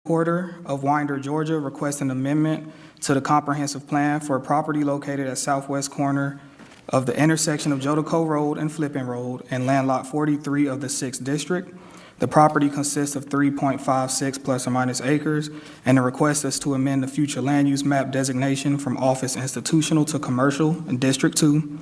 Porter of Winder, Georgia, requests an amendment to the comprehensive plan for a property located at southwest corner of the intersection of Jodico Road and Flippin Road and land lot 43 of the 6th District. The property consists of 3.56 plus or minus acres, and the request is to amend the future land use map designation from office institutional to commercial in District 2.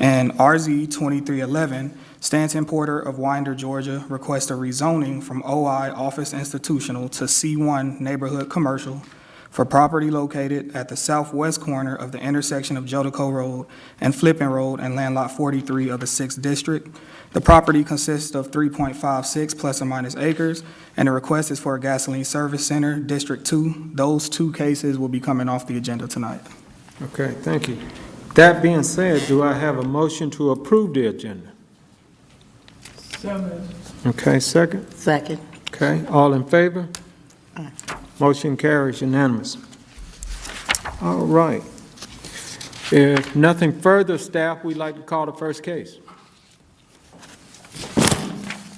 And RZ 2311, Stanton Porter of Winder, Georgia, requests a rezoning from OI Office Institutional to C1 Neighborhood Commercial for property located at the southwest corner of the intersection of Jodico Road and Flippin Road and land lot 43 of the 6th District. The property consists of 3.56 plus or minus acres, and the request is for a gasoline service center, District 2. Those two cases will be coming off the agenda tonight. Okay, thank you. That being said, do I have a motion to approve the agenda? Okay, second? Second. Okay, all in favor? Aye. Motion carries unanimous. All right. If nothing further, staff, we'd like to call the first case.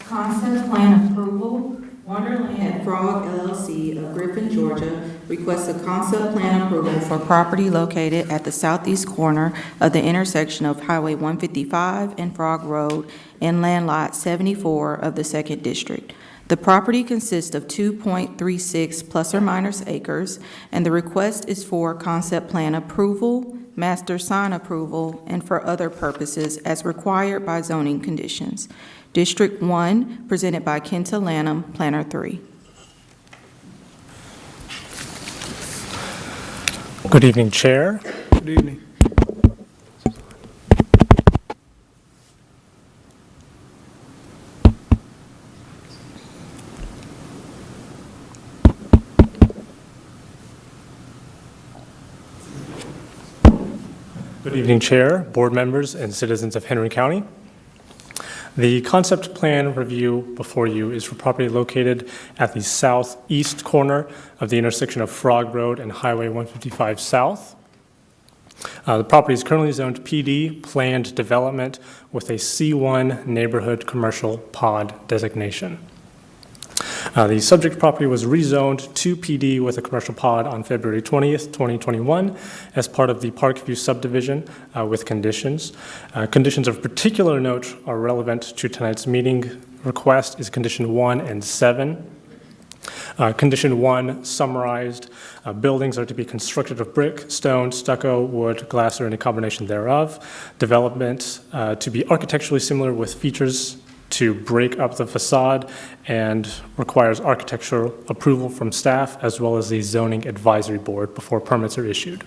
Concept plan approval, Wonderland Frog LLC of Griffin, Georgia, requests a concept plan approval for property located at the southeast corner of the intersection of Highway 155 and Frog Road in land lot 74 of the 2nd District. The property consists of 2.36 plus or minus acres, and the request is for concept plan approval, master sign approval, and for other purposes as required by zoning conditions. District 1, presented by Kenta Lanham, Planner 3. Good evening, Chair. Good evening. Good evening, Chair, board members, and citizens of Henry County. The concept plan review before you is for property located at the southeast corner of the intersection of Frog Road and Highway 155 South. The property is currently zoned PD, planned development, with a C1 neighborhood commercial pod designation. The subject property was rezoned to PD with a commercial pod on February 20th, 2021 as part of the Parkview subdivision with conditions. Conditions of particular note are relevant to tonight's meeting request is condition 1 and 7. Condition 1 summarized, buildings are to be constructed of brick, stone, stucco, wood, glass, or any combination thereof. Development to be architecturally similar with features to break up the facade and requires architectural approval from staff as well as the zoning advisory board before permits are issued.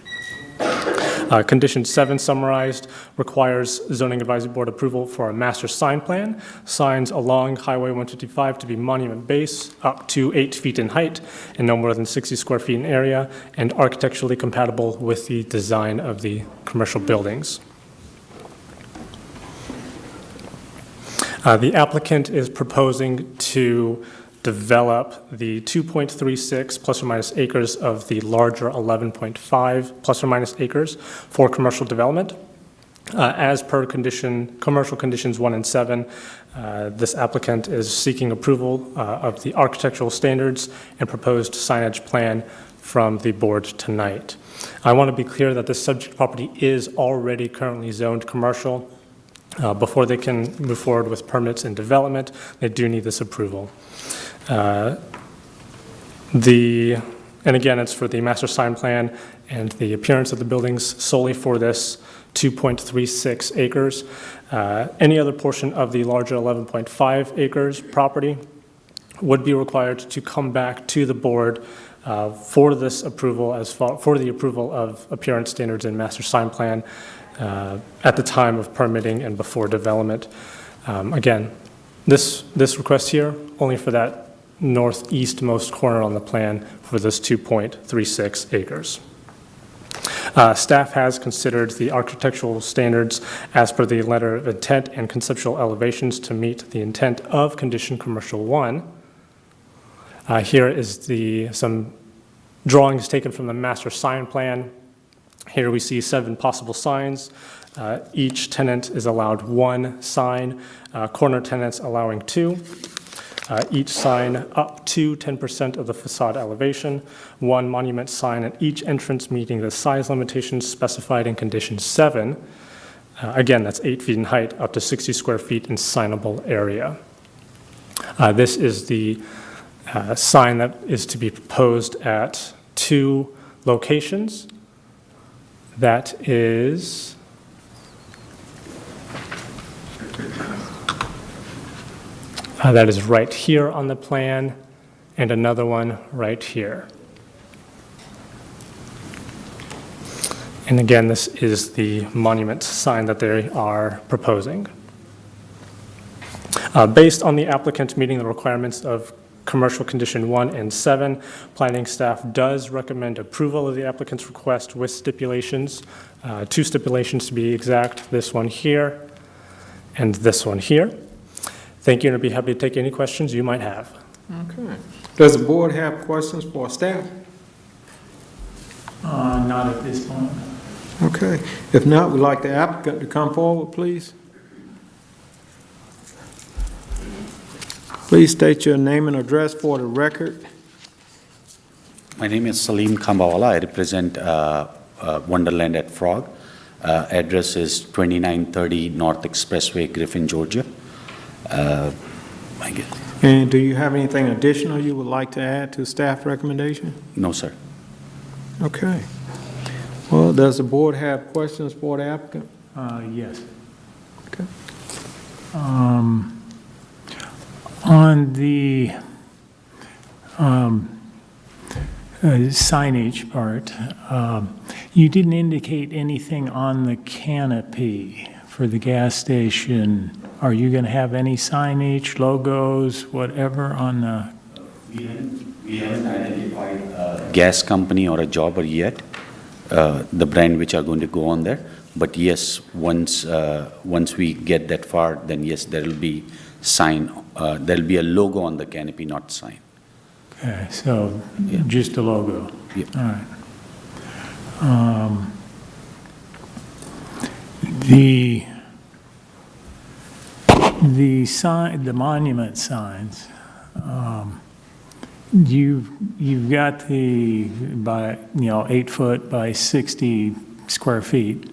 Condition 7 summarized requires zoning advisory board approval for a master sign plan. Signs along Highway 155 to be monument base up to 8 feet in height and no more than 60 square feet in area and architecturally compatible with the design of the commercial buildings. The applicant is proposing to develop the 2.36 plus or minus acres of the larger 11.5 plus or minus acres for commercial development. As per commercial conditions 1 and 7, this applicant is seeking approval of the architectural standards and proposed signage plan from the board tonight. I want to be clear that this subject property is already currently zoned commercial. Before they can move forward with permits and development, they do need this approval. And again, it's for the master sign plan and the appearance of the buildings solely for this 2.36 acres. Any other portion of the larger 11.5 acres property would be required to come back to the board for this approval, for the approval of appearance standards and master sign plan at the time of permitting and before development. Again, this request here only for that northeastmost corner on the plan for this 2.36 acres. Staff has considered the architectural standards as per the letter of intent and conceptual elevations to meet the intent of condition commercial 1. Here is some drawings taken from the master sign plan. Here we see 7 possible signs. Each tenant is allowed 1 sign, corner tenants allowing 2. each sign up to 10% of the facade elevation, 1 monument sign at each entrance meeting the size limitations specified in Condition 7. Again, that's 8 feet in height, up to 60 square feet in signable area. This is the sign that is to be proposed at 2 locations. That is right here on the plan, and another one right here. And again, this is the monument sign that they are proposing. Based on the applicant meeting the requirements of Commercial Condition 1 and 7, planning staff does recommend approval of the applicant's request with stipulations, 2 stipulations to be exact, this one here and this one here. Thank you, and I'd be happy to take any questions you might have. Okay. Does the board have questions for staff? Not at this point. Okay. If not, we'd like the applicant to come forward, please. Please state your name and address for the record. My name is Salim Kambawala. I represent Wonderland at Frog. Address is 2930 North Expressway, Griffin, Georgia. I guess. And do you have anything additional you would like to add to staff recommendation? No, sir. Okay. Well, does the board have questions for the applicant? Yes. Okay. On the signage part, you didn't indicate anything on the canopy for the gas station. Are you going to have any signage, logos, whatever on the? We haven't identified a gas company or a jobber yet, the brand which are going to go on there. But yes, once we get that far, then yes, there will be sign. There will be a logo on the canopy, not sign. Okay, so Yeah. just a logo. Yeah. All right. The sign, the monument signs, you've got the 8 foot by 60 square feet,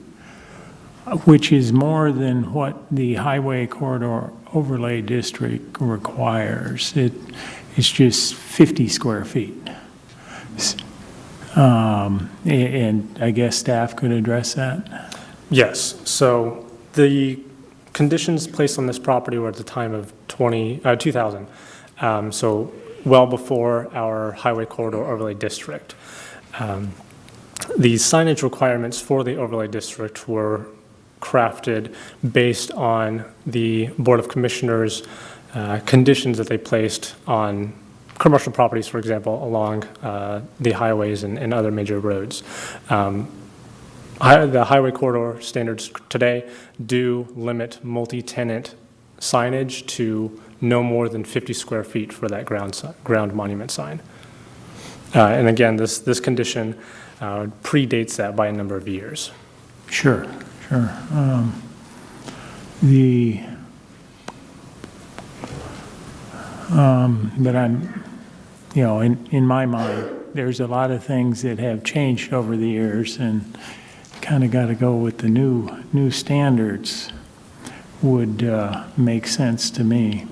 which is more than what the Highway Corridor Overlay District requires. It's just 50 square feet. And I guess staff could address that? Yes, so the conditions placed on this property were at the time of 2000, so well before our Highway Corridor Overlay District. The signage requirements for the overlay district were crafted based on the Board of Commissioners' conditions that they placed on commercial properties, for example, along the highways and other major roads. The Highway Corridor standards today do limit multi-tenant signage to no more than 50 square feet for that ground monument sign. And again, this condition predates that by a number of years. Sure. But I'm, in my mind, there's a lot of things that have changed over the years, and kind of got to go with the new standards would make sense to me.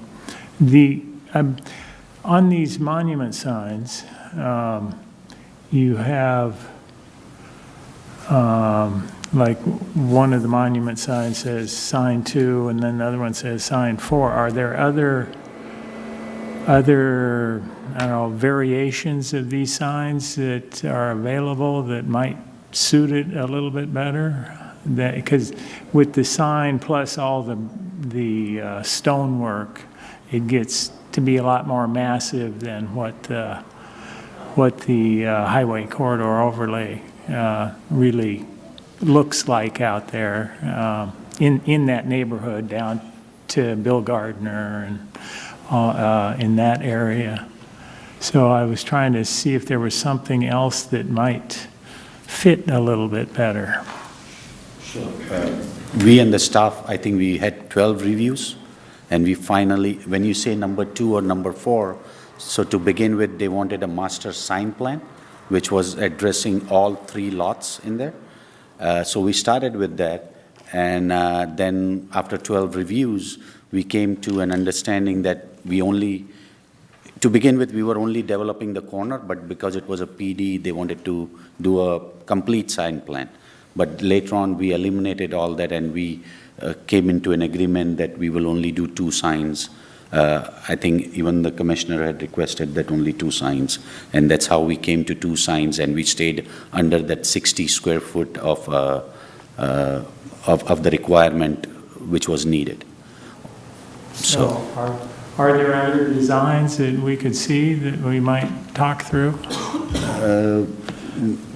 On these monument signs, you have, like one of the monument signs says sign 2, and then the other one says sign 4. Are there other, I don't know, variations of these signs that are available that might suit it a little bit better? Because with the sign plus all the stonework, it gets to be a lot more massive than what the Highway Corridor Overlay really looks like out there in that neighborhood down to Bill Gardner and in that area. So I was trying to see if there was something else that might fit a little bit better. Sure. We and the staff, I think we had 12 reviews, And we finally, when you say number 2 or number 4, so to begin with, they wanted a master sign plan, which was addressing all 3 lots in there. So we started with that, and then after 12 reviews, we came to an understanding that to begin with, we were only developing the corner, but because it was a PD, they wanted to do a complete sign plan. But later on, we eliminated all that, and we came into an agreement that we will only do 2 signs. I think even the commissioner had requested that only 2 signs, and that's how we came to 2 signs, and we stayed under that 60 square foot of the requirement which was needed. So, Are there other designs that we could see that we might talk through?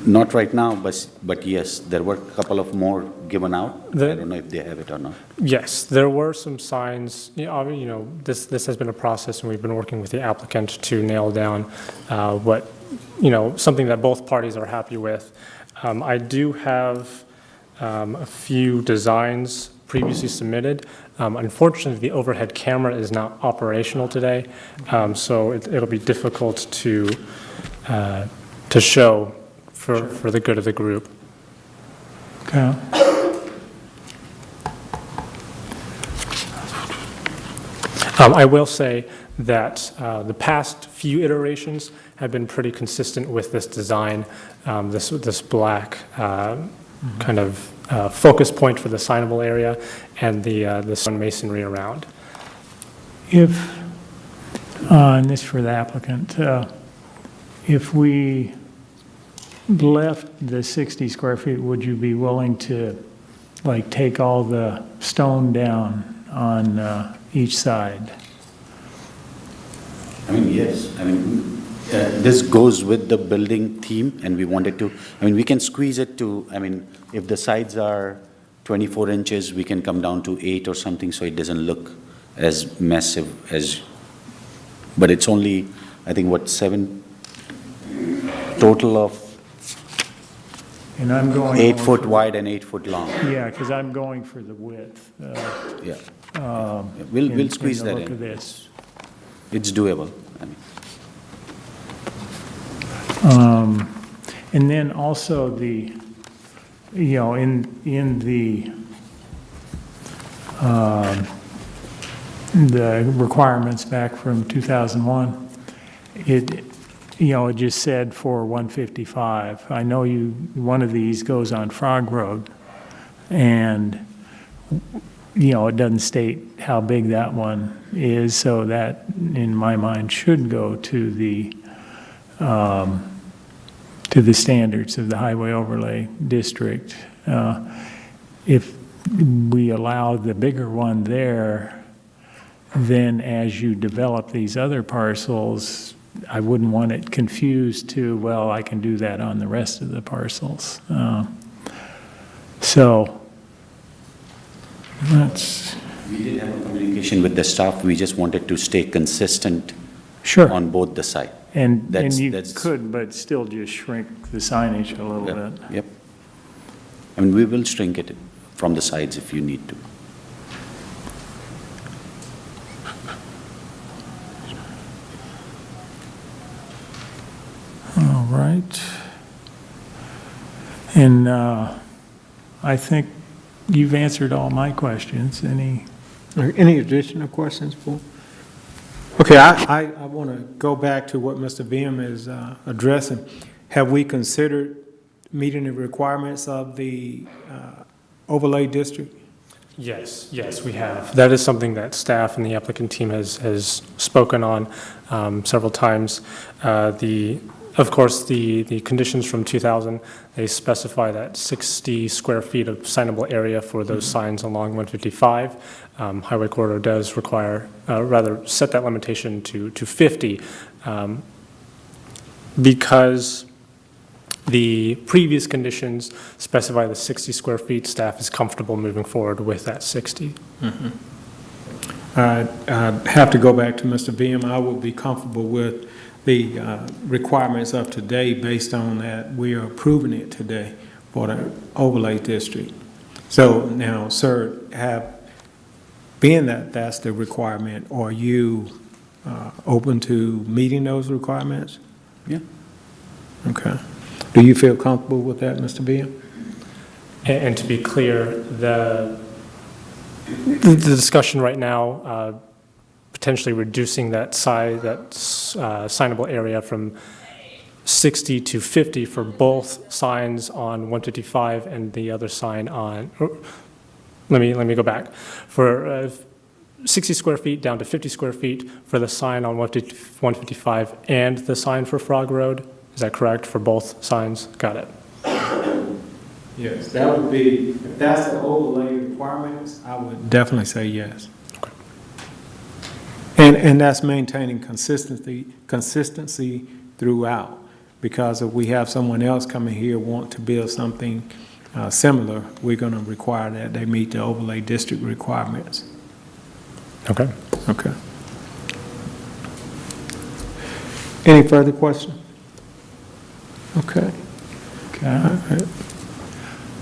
not right now, but yes, there were a couple of more given out. I don't know if they have it or not. Yes, there were some signs. This has been a process, and we've been working with the applicant to nail down something that both parties are happy with. I do have a few designs previously submitted. Unfortunately, the overhead camera is not operational today, so it'll be difficult to show for the good of the group. Okay. I will say that the past few iterations have been pretty consistent with this design, this black kind of focus point for the signable area and the stone masonry around. And this for the applicant, if we left the 60 square feet, would you be willing to take all the stone down on each side? I mean, yes. I mean, this goes with the building theme, and we wanted to, we can squeeze it to, if the sides are 24 inches, we can come down to 8 or something, so it doesn't look as massive as, but it's only, I think, 7 total of And I'm going 8 more foot for- wide and 8 foot long. Yeah, because I'm going for the width. Yeah. in We'll squeeze the that look of in. this. It's doable. And then also in the requirements back from 2001, it just said for 155. I know one of these goes on Frog Road, and, it doesn't state how big that one is, so that, in my mind, should go to the standards of the Highway Overlay District. If we allow the bigger one there, then as you develop these other parcels, I wouldn't want it confused to, well, I can do that on the rest of the parcels. So that's... We did have a communication with the staff. We just wanted to stay consistent Sure. on both the sides. And you that's- could, but still just shrink the signage a little bit. Yep. We will shrink it from the sides if you need to. All right. And I think you've answered all my questions. Any additional questions, Paul? Okay, I want to go back to what Mr. Beam is addressing. Have we considered meeting the requirements of the overlay district? Yes, we have. That is something that staff and the applicant team has spoken on several times. Of course, the conditions from 2000, they specify that 60 square feet of signable area for those signs along 155. Highway corridor does require, set that limitation to 50, because the previous conditions specify the 60 square feet. Staff is comfortable moving forward with that 60. I have to go back to Mr. Beam. I would be comfortable with the requirements of today based on that we are approving it today for the overlay district. So now, sir, being that that's the requirement, are you open to meeting those requirements? Yeah. Okay. Do you feel comfortable with that, Mr. Beam? And to be clear, the discussion right now, potentially reducing that size, that signable area from 60 to 50 for both signs on 155 and the other sign on, let me go back. For 60 square feet down to 50 square feet for the sign on 155 and the sign for Frog Road. Is that correct for both signs? Got it. Yes, that would be, if that's the overlay requirements, I would definitely say yes. And that's maintaining consistency throughout, because if we have someone else coming here want to build something similar, we're going to require that they meet the overlay district requirements. Okay. Okay. Any further questions? Okay. Okay.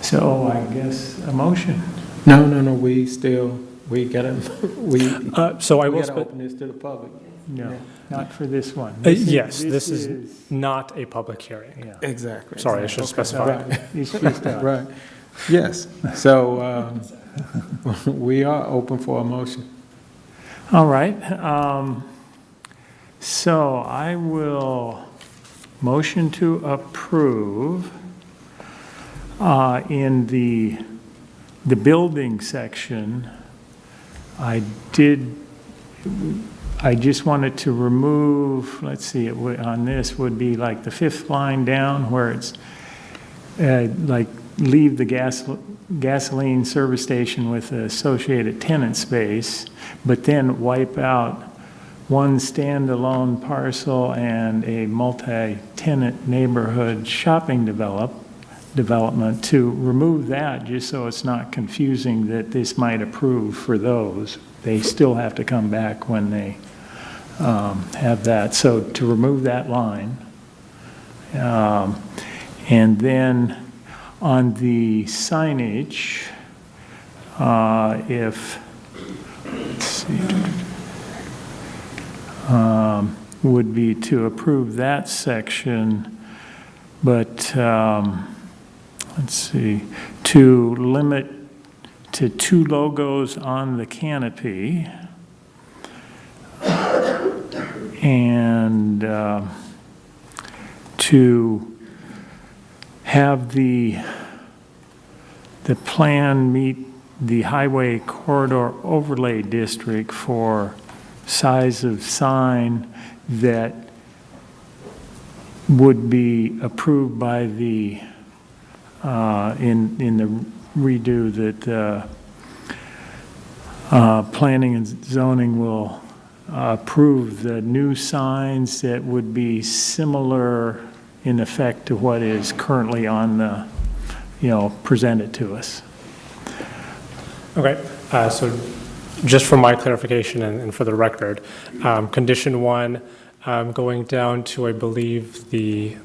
So I guess a motion. No, we gotta, So I we will, gotta open this to the public. No, not for this one. yes, this is not a public hearing. Yeah. Exactly. Sorry, I should specify. Right. It's just us. Right, yes. So we are open for a motion. All right. So I will motion to approve in the building section. I just wanted to remove, let's see, on this would be like the fifth line down where it's like leave the gasoline service station with the associated tenant space, but then wipe out one standalone parcel and a multi-tenant neighborhood shopping development, to remove that just so it's not confusing that this might approve for those. They still have to come back when they have that. So to remove that line. And then on the signage, let's see, would be to approve that section, but let's see, to limit to 2 logos on the canopy, and to have the plan meet the highway corridor overlay district for size of sign that would be approved by the, in the redo that planning and zoning will approve the new signs that would be similar in effect to what is currently on the, presented to us. Okay, so just for my clarification and for the record, condition 1, going down to, I believe, the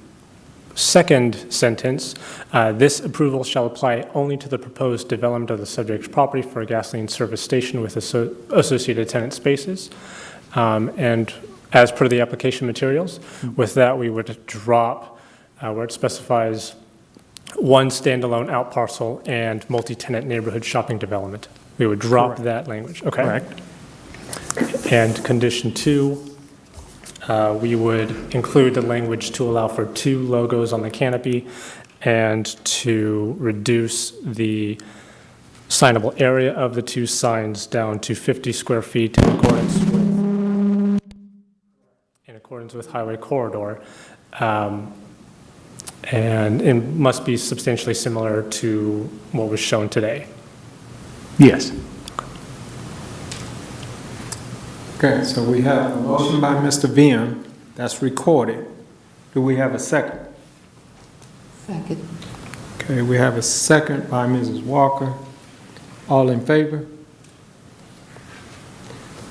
second sentence, this approval shall apply only to the proposed development of the subject property for a gasoline service station with associated tenant spaces. And as per the application materials, with that we would drop where it specifies one standalone out parcel and multi-tenant neighborhood shopping development. We would drop Correct. that language. Okay. Correct. And condition 2, we would include the language to allow for 2 logos on the canopy and to reduce the signable area of the 2 signs down to 50 square feet in accordance with highway corridor. And it must be substantially similar to what was shown today. Yes. Okay, so we have a motion by Mr. Vim that's recorded. Do we have a second? Second. Okay, we have a second by Mrs. Walker. All in favor?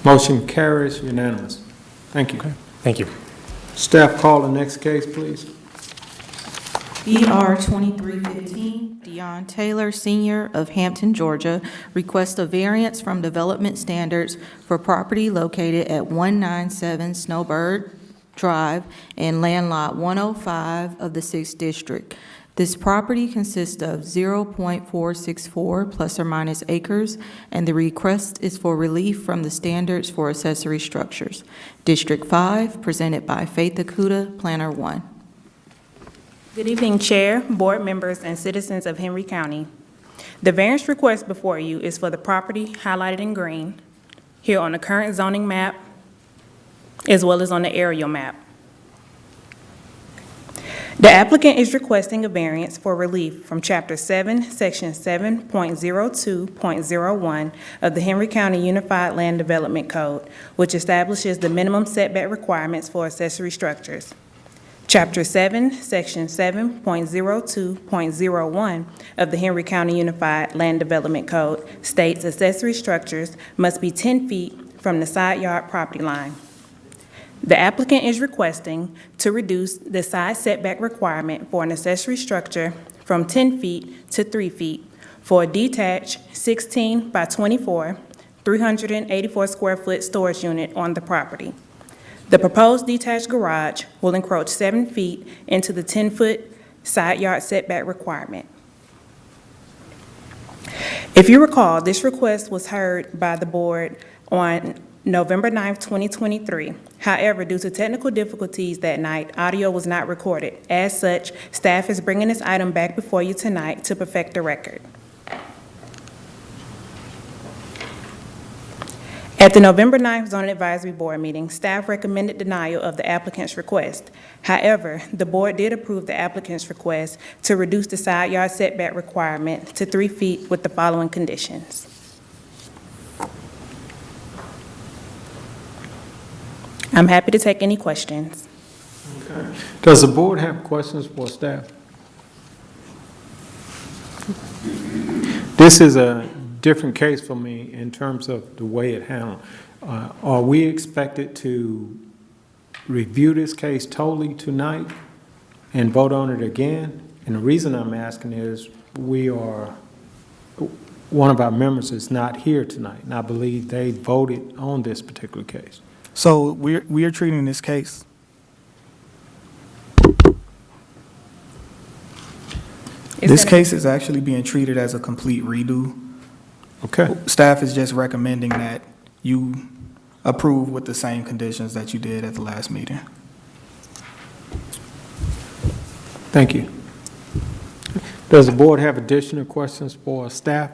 Motion carries unanimous. Thank you. Thank you. Staff, call the next case, please. ER 2315, Dion Taylor Sr. of Hampton, Georgia, requests a variance from development standards for property located at 197 Snowbird Drive in Land Lot 105 of the 6th District. This property consists of 0.464 plus or minus acres, and the request is for relief from the standards for accessory structures. District 5, presented by Faith Akuta, Planner 1. Good evening, Chair, board members, and citizens of Henry County. The variance request before you is for the property highlighted in green here on the current zoning map, as well as on the aerial map. The applicant is requesting a variance for relief from Chapter 7, Section 7.02.01 of the Henry County Unified Land Development Code, which establishes the minimum setback requirements for accessory structures. Chapter 7, Section 7.02.01 of the Henry County Unified Land Development Code states accessory structures must be 10 feet from the side yard property line. The applicant is requesting to reduce the side setback requirement for an accessory structure from 10 feet to 3 feet for a detached 16 by 24, 384 square foot storage unit on the property. The proposed detached garage will encroach 7 feet into the 10-foot side yard setback requirement. If you recall, this request was heard by the board on November 9th, 2023. However, due to technical difficulties that night, audio was not recorded. As such, staff is bringing this item back before you tonight to perfect the record. At the November 9th Zoning Advisory Board meeting, staff recommended denial of the applicant's request. However, the board did approve the applicant's request to reduce the side yard setback requirement to 3 feet with the following conditions. I'm happy to take any questions. Does the board have questions for staff? This is a different case for me in terms of the way it handled. Are we expected to review this case totally tonight and vote on it again? And the reason I'm asking is one of our members is not here tonight, and I believe they voted on this particular case. So we are treating this case. This case is actually being treated as a complete redo. Okay. Staff is just recommending that you approve with the same conditions that you did at the last meeting. Thank you. Does the board have additional questions for staff?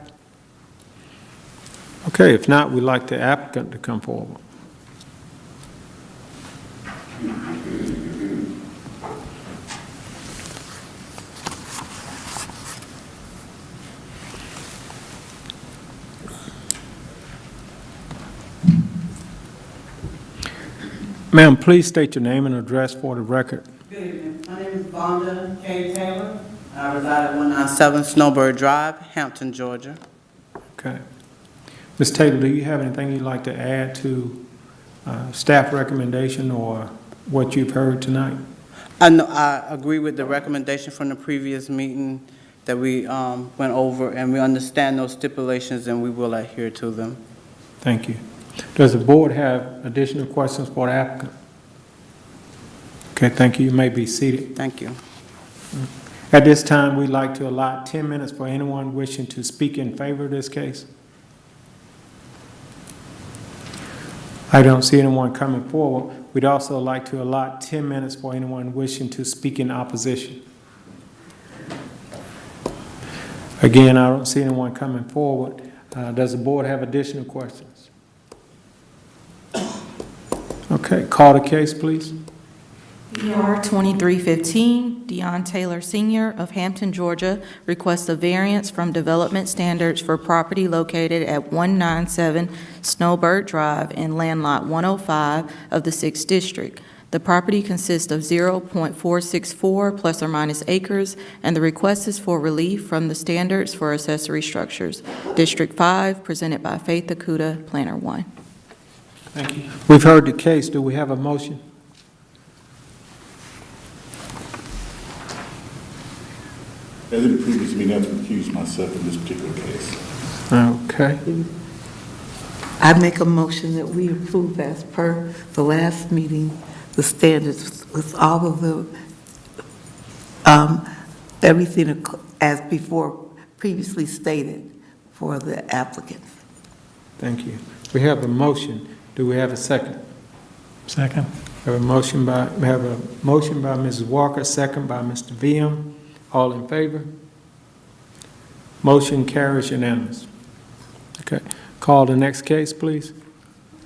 Okay, if not, we'd like the applicant to come forward. Ma'am, please state your name and address for the record. Good evening. My name is Vonda K. Taylor. I reside at 197 Snowbird Drive, Hampton, Georgia. Okay. Ms. Taylor, do you have anything you'd like to add to staff recommendation or what you've heard tonight? I agree with the recommendation from the previous meeting that we went over, and we understand those stipulations, and we will adhere to them. Thank you. Does the board have additional questions for the applicant? Okay, thank you. You may be seated. Thank you. At this time, we'd like to allot 10 minutes for anyone wishing to speak in favor of this case. I don't see anyone coming forward. We'd also like to allot 10 minutes for anyone wishing to speak in opposition. Again, I don't see anyone coming forward. Does the board have additional questions? Okay, call the case, please. ER 2315, Dion Taylor Sr. of Hampton, Georgia, requests a variance from development standards for property located at 197 Snowbird Drive in Land Lot 105 of the 6th District. The property consists of 0.464 plus or minus acres, and the request is for relief from the standards for accessory structures. District 5, presented by Faith Akuta, Planner 1. Thank you. We've heard the case. Do we have a motion? As in the previous meeting, I have to recuse myself in this particular case. Okay. I make a motion that we approve as per the last meeting, the standards with all of the, everything as before previously stated for the applicant. Thank you. We have a motion. Do we have a second? Second. We have a motion by Mrs. Walker, second by Mr. VM. All in favor? Motion carries unanimous. Okay. Call the next case, please.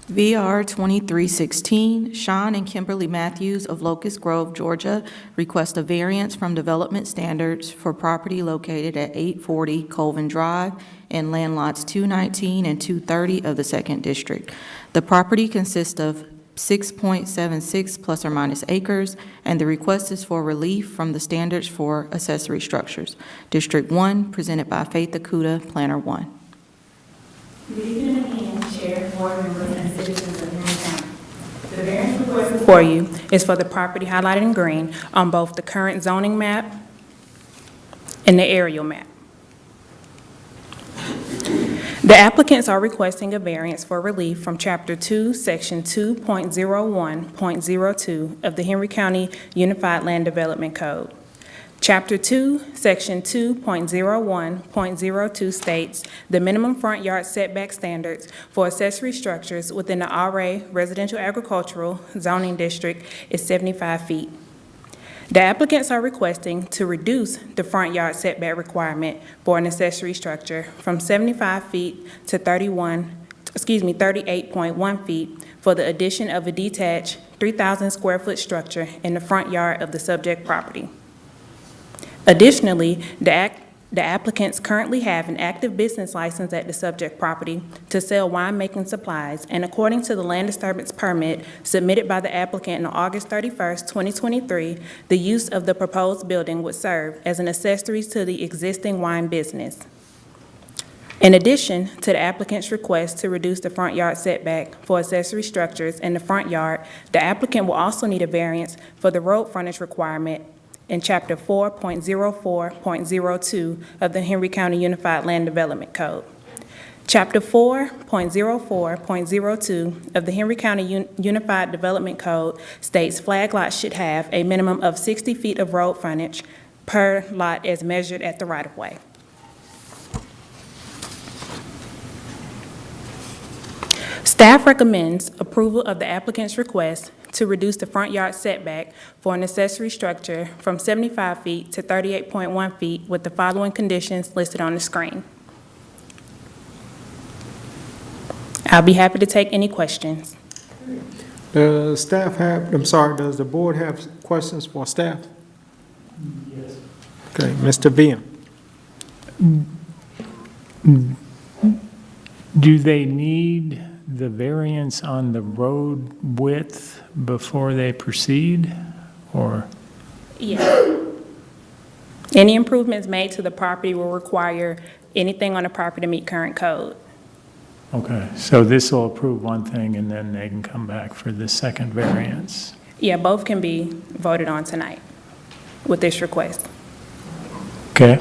VR 2316, Sean and Kimberly Matthews of Locust Grove, Georgia, request a variance from development standards for property located at 840 Colvin Drive and land lots 219 and 230 of the Second District. The property consists of 6.76 plus or minus acres, and the request is for relief from the standards for accessory structures. District 1, presented by Faith Akuta, Planner 1. Good evening again, Chair, board members, and citizens of Henry County. The variance request before you is for the property highlighted in green on both the current zoning map and the aerial map. The applicants are requesting a variance for relief from Chapter 2, Section 2.01.02 of the Henry County Unified Land Development Code. Chapter 2, Section 2.01.02 states the minimum front yard setback standards for accessory structures within the RA Residential Agricultural Zoning District is 75 feet. The applicants are requesting to reduce the front yard setback requirement for an accessory structure from 75 feet to 38.1 feet for the addition of a detached 3,000 square foot structure in the front yard of the subject property. Additionally, the applicants currently have an active business license at the subject property to sell winemaking supplies, and according to the land disturbance permit submitted by the applicant on August 31st, 2023, the use of the proposed building would serve as an accessory to the existing wine business. In addition to the applicant's request to reduce the front yard setback for accessory structures in the front yard, the applicant will also need a variance for the road frontage requirement in Chapter 4.04.02 of the Henry County Unified Land Development Code. Chapter 4.04.02 of the Henry County Unified Development Code states flag lots should have a minimum of 60 feet of road frontage per lot as measured at the right-of-way. Staff recommends approval of the applicant's request to reduce the front yard setback for an accessory structure from 75 feet to 38.1 feet with the following conditions listed on the screen. I'll be happy to take any questions. Does the board have questions for staff? Yes. Okay, Mr. VM. Do they need the variance on the road width before they proceed, or? Yes. Any improvements made to the property will require anything on the property to meet current code. Okay, so this will approve one thing and then they can come back for the second variance. Yeah, both can be voted on tonight with this request. Okay.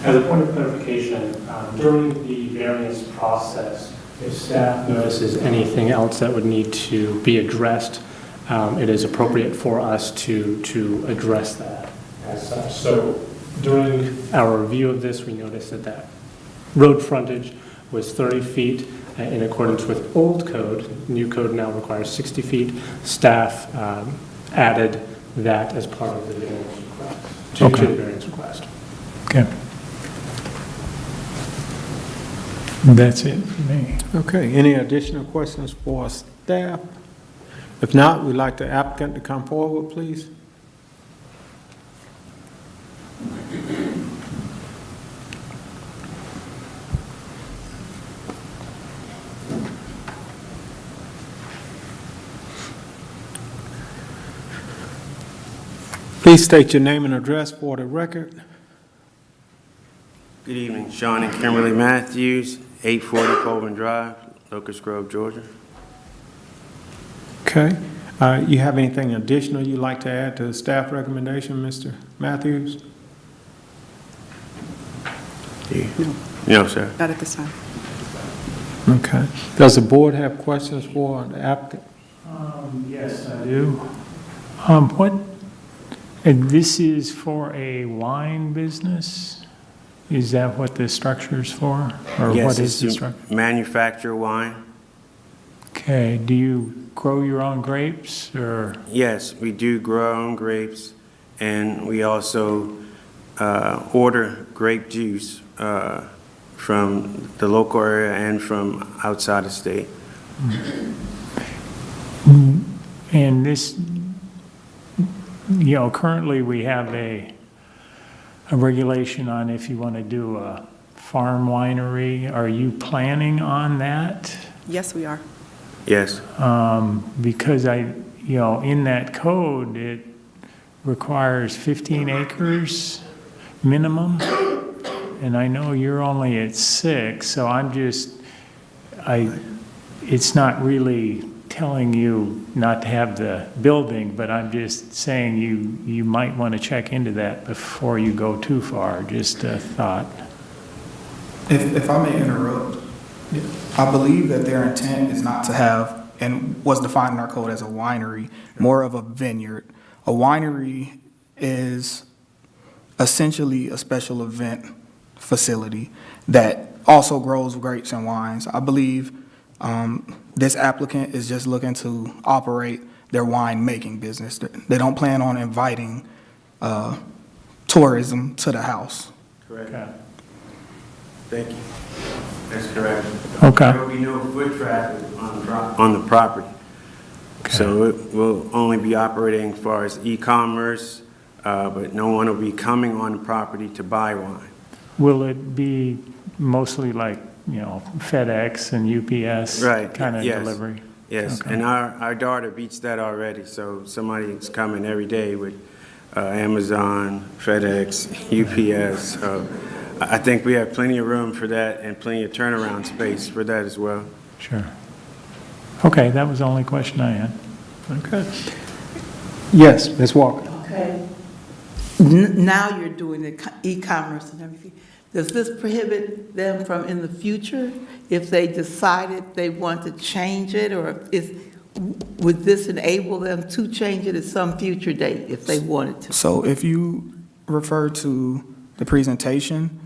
As a point of clarification, during the variance process, if staff notices anything else that would need to be addressed, it is appropriate for us to address that as such. So during our review of this, we noticed that road frontage was 30 feet in accordance with old code. New code now requires 60 feet. Staff added that as part of the variance request, to the variance request. Okay. That's it for me. Okay, any additional questions for staff? If not, we'd like the applicant to come forward, please. Please state your name and address for the record. Good evening, Sean and Kimberly Matthews, 840 Colvin Drive, Locust Grove, Georgia. Okay. You have anything additional you'd like to add to the staff recommendation, Mr. Matthews? No, sir. Not at this time. Okay. Does the board have questions for the applicant? Yes, I do. And this is for a wine business? Is that what the structure's for? Or Yes, what is it's the to structure? manufacture wine. Okay, do you grow your own grapes, or? Yes, we do grow our own grapes, and we also order grape juice from the local area and from outside the state. And this, currently we have a regulation on if you want to do a farm winery. Are you planning on that? Yes, we are. Yes, Because in that code, it requires 15 acres minimum. And I know you're only at 6, so it's not really telling you not to have the building, but I'm just saying you might want to check into that before you go too far, just a thought. If I may interrupt, I believe that their intent is not to have, and was defined in our code as a winery, more of a vineyard. A winery is essentially a special event facility that also grows grapes and wines. I believe this applicant is just looking to operate their wine-making business. They don't plan on inviting tourism to the house. correct. Okay. Thank you. That's correct. Okay. There will be no foot traffic on the property. So it will only be operating as far as e-commerce, but no one will be coming on the property to buy wine. Will it be mostly like, FedEx and UPS Right, kind of yes. delivery? Yes, Okay. and our daughter beats that already, so somebody's coming every day with Amazon, FedEx, UPS. So I think we have plenty of room for that and plenty of turnaround space for that as well. Sure. Okay, that was the only question I had. Okay. Yes, Ms. Walker. Okay. Now you're doing the e-commerce and everything. Does this prohibit them from in the future, if they decided they want to change it, or would this enable them to change it at some future date if they wanted to? So if you refer to the presentation,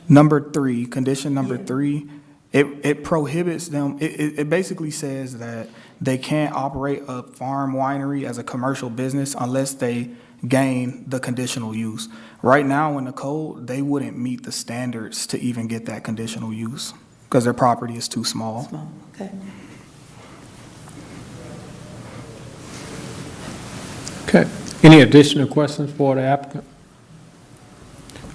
number 3, condition number 3, it prohibits them, it basically says that they can't operate a farm winery as a commercial business unless they gain the conditional use. Right now in the code, they wouldn't meet the standards to even get that conditional use because their property is too small. Small, okay. Okay. Any additional questions for the applicant?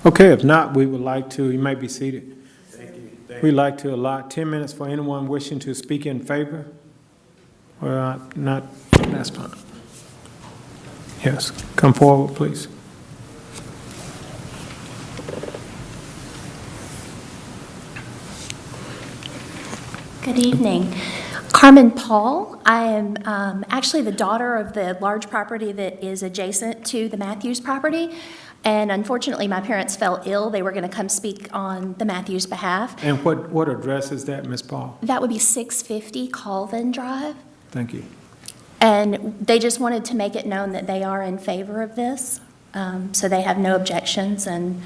Okay, if not, we would like to, you may be seated. Thank you. We'd like to allot 10 minutes for anyone wishing to speak in favor. Or not, that's fine. Yes, come forward, please. Good evening. Carmen Paul. I am actually the daughter of the large property that is adjacent to the Matthews property. And unfortunately, my parents fell ill. They were going to come speak on the Matthews behalf. And what address is that, Ms. Paul? That would be 650 Colvin Drive. Thank you. And they just wanted to make it known that they are in favor of this. So they have no objections and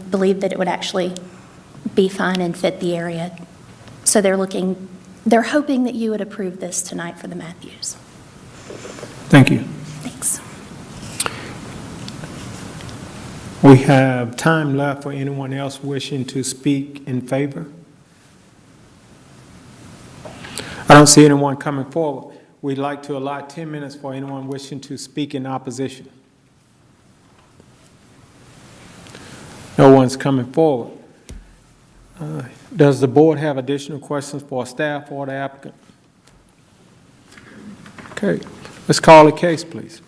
believe that it would actually be fine and fit the area. So they're hoping that you would approve this tonight for the Matthews. Thank you. Thanks. We have time left for anyone else wishing to speak in favor. I don't see anyone coming forward. We'd like to allot 10 minutes for anyone wishing to speak in opposition. No one's coming forward. Does the board have additional questions for staff or the applicant? Okay, let's call the case, please.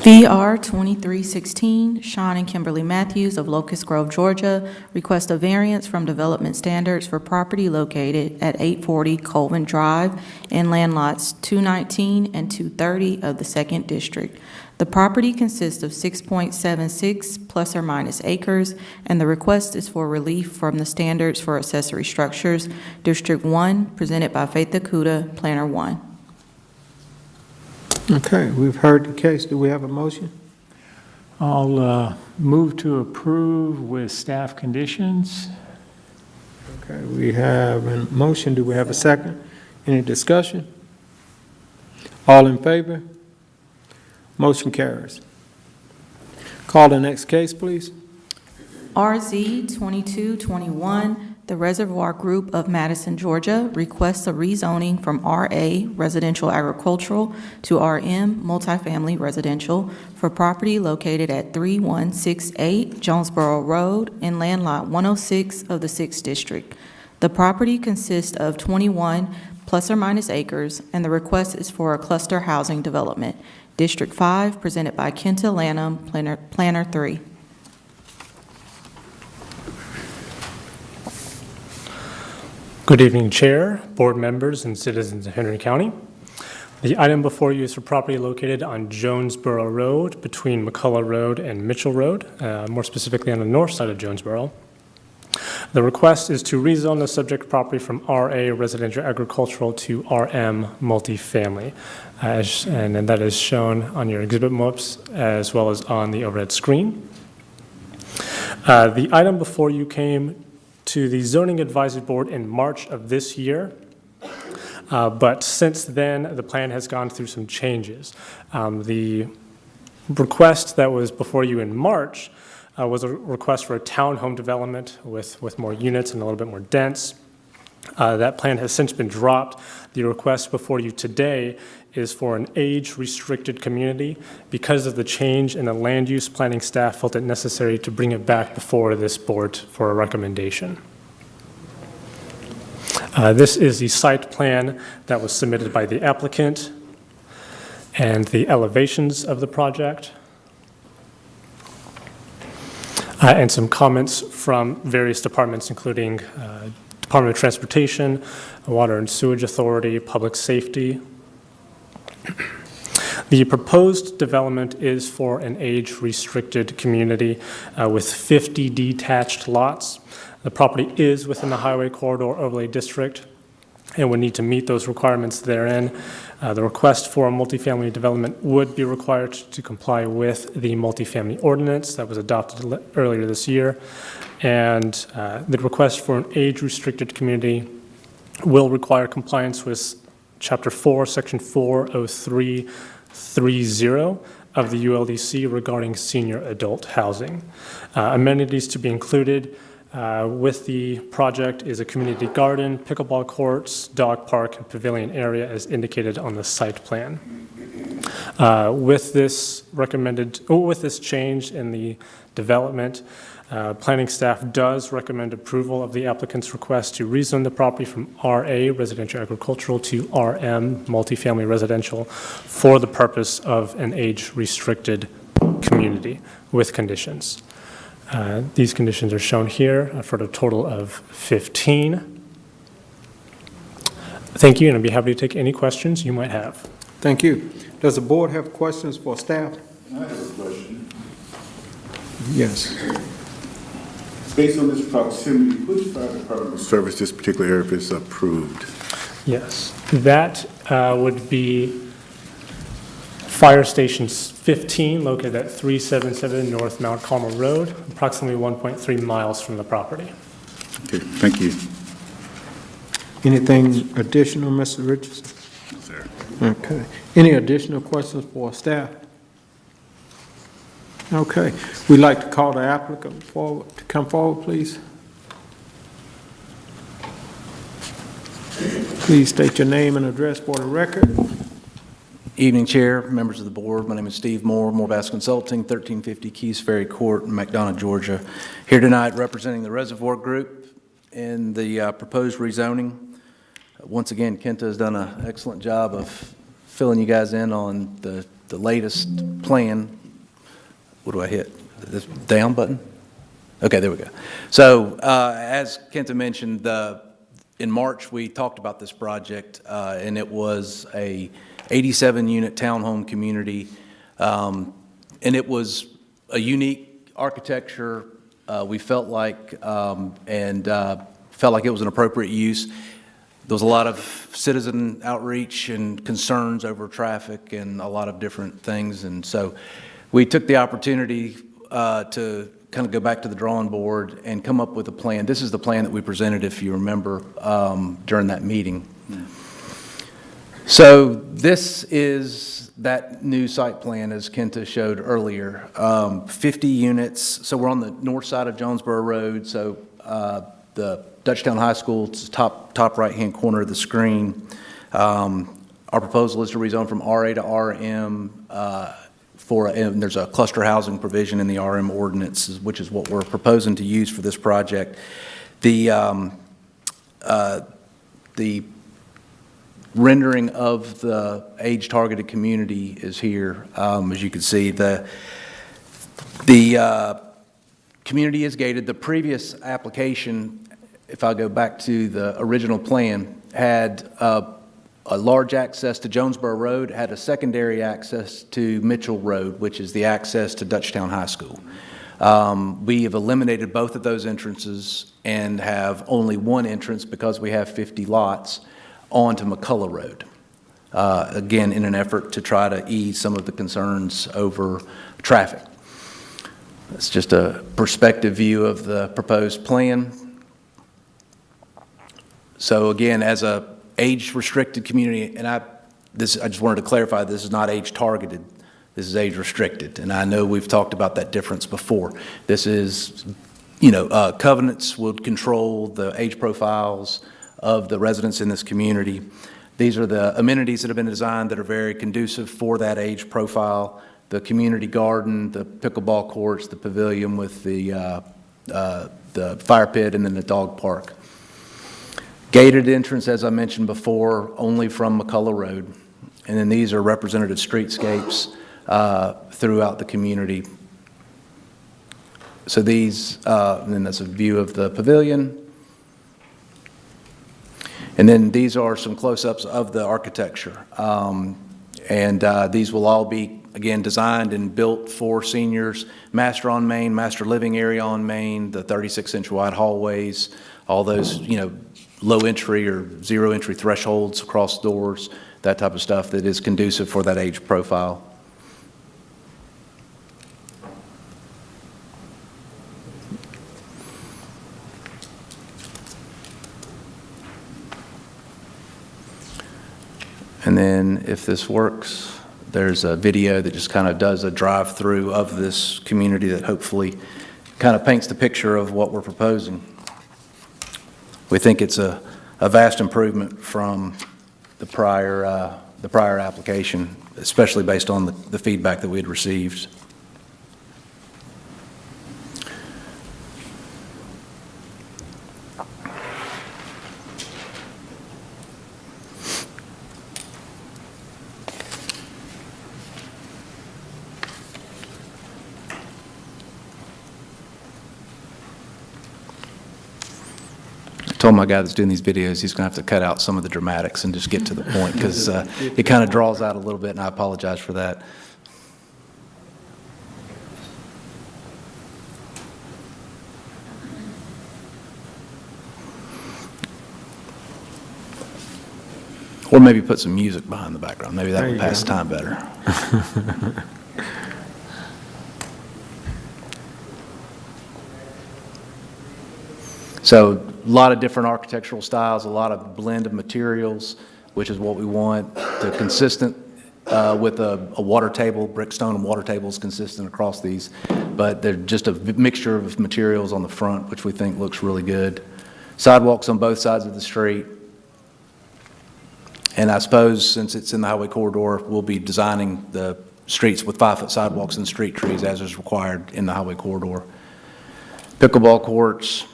VR 2316, Sean and Kimberly Matthews of Locust Grove, Georgia, request a variance from development standards for property located at 840 Colvin Drive in land lots 219 and 230 of the 2nd District. The property consists of 6.76 plus or minus acres, and the request is for relief from the standards for accessory structures. District 1, presented by Faith Akuta, Planner 1. Okay, we've heard the case. Do we have a motion? I'll move to approve with staff conditions. Okay, we have a motion. Do we have a second? Any discussion? All in favor? Motion carries. Call the next case, please. RZ 2221, the Reservoir Group of Madison, Georgia, requests a rezoning from RA Residential Agricultural to RM Multifamily Residential for property located at 3168 Jonesboro Road in Land Lot 106 of the 6th District. The property consists of 21 plus or minus acres, and the request is for a cluster housing development. District 5, presented by Kenta Lanham, Planner 3. Good evening, Chair, board members, and citizens of Henry County. The item before you is for property located on Jonesboro Road between McCullough Road and Mitchell Road, more specifically on the north side of Jonesboro. The request is to rezone the subject property from RA Residential Agricultural to RM Multifamily, and that is shown on your exhibit maps as well as on the overhead screen. The item before you came to the Zoning Advisory Board in March of this year, but since then, the plan has gone through some changes. The request that was before you in March was a request for a townhome development with more units and a little bit more dense. That plan has since been dropped. The request before you today is for an age-restricted community. Because of the change in the land use, planning staff felt it necessary to bring it back before this board for a recommendation. This is the site plan that was submitted by the applicant and the elevations of the project. And some comments from various departments, including Department of Transportation, Water and Sewage Authority, Public Safety. The proposed development is for an age-restricted community with 50 detached lots. The property is within the Highway Corridor Overlay District and would need to meet those requirements therein. The request for a multifamily development would be required to comply with the multifamily ordinance that was adopted earlier this year. And the request for an age-restricted community will require compliance with Chapter 4, Section 40330 of the ULDC regarding senior adult housing. Amenities to be included with the project is a community garden, pickleball courts, dog park, and pavilion area as indicated on the site plan. With this change in the development, planning staff does recommend approval of the applicant's request to rezone the property from RA Residential Agricultural to RM Multifamily Residential for the purpose of an age-restricted community with conditions. These conditions are shown here for a total of 15. Thank you, and I'd be happy to take any questions you might have. Thank you. Does the board have questions for staff? I have a question. Yes. Based on this proximity, which fire department will service this particular area if it's approved? Yes, that would be Fire Station 15, located at 377 North Mount Carmel Road, approximately 1.3 miles from the property. Okay, thank you. Anything additional, Mr. Richardson? No, sir. Okay. Any additional questions for staff? Okay. We'd like to call the applicant forward to come forward, please. Please state your name and address for the record. Evening, Chair, members of the board. My name is Steve Moore, Moore-Bass Consulting, 1350 Keys Ferry Court in McDonough, Georgia. Here tonight representing the Reservoir Group in the proposed rezoning. Once again, Kenta has done an excellent job of filling you guys in on the the latest plan. What do I hit? This down button? Okay, there we go. So as Kenta mentioned, in March, we talked about this project, and it was a 87-unit townhome community, and it was a unique architecture. We felt like, felt like it was an appropriate use. There was a lot of citizen outreach and concerns over traffic and a lot of different things, and so we took the opportunity to kind of go back to the drawing board and come up with a plan. This is the plan that we presented, if you remember, during that meeting. So this is that new site plan, as Kenta showed earlier. 50 units, so we're on the north side of Jonesboro Road, so the Dutchtown High School, it's top right-hand corner of the screen. Our proposal is to rezone from RA to RM, and there's a cluster housing provision in the RM ordinance, which is what we're proposing to use for this project. The rendering of the age-targeted community is here. As you can see, the community is gated. The previous application, if I go back to the original plan, had a large access to Jonesboro Road, had a secondary access to Mitchell Road, which is the access to Dutchtown High School. We have eliminated both of those entrances and have only one entrance because we have 50 lots onto McCullough Road. Again, in an effort to try to ease some of the concerns over traffic. It's just a perspective view of the proposed plan. So again, as a age-restricted community, and I just wanted to clarify, this is not age-targeted, this is age-restricted, and I know we've talked about that difference before. This is, covenants would control the age profiles of the residents in this community. These are the amenities that have been designed that are very conducive for that age profile. The community garden, the pickleball courts, the pavilion with the fire pit, and then the dog park. Gated entrance, as I mentioned before, only from McCullough Road. And then these are representative streetscapes throughout the community. So these, and then that's a view of the pavilion. And then these are some close-ups of the architecture. These will all be, again, designed and built for seniors. Master on Main, master living area on Main, the 36-inch wide hallways, all those, low entry or zero entry thresholds across doors, that type of stuff that is conducive for that age profile. And then if this works, there's a video that just kind of does a drive-through of this community that hopefully kind of paints the picture of what we're proposing. We think it's a vast improvement from the prior application, especially based on the feedback that we had received. I told my guy that's doing these videos he's going to have to cut out some of the dramatics and just get to the point because it kind of draws out a little bit, and I apologize for that. Or maybe put some music behind the background. Maybe that would pass the time better. So a lot of different architectural styles, a lot of blend of materials, which is what we want. They're consistent with a water table, brick, stone, and water tables consistent across these, but they're just a mixture of materials on the front, which we think looks really good. Sidewalks on both sides of the street. And I suppose since it's in the highway corridor, we'll be designing the streets with 5-foot sidewalks and street trees as is required in the highway corridor. Pickleball courts.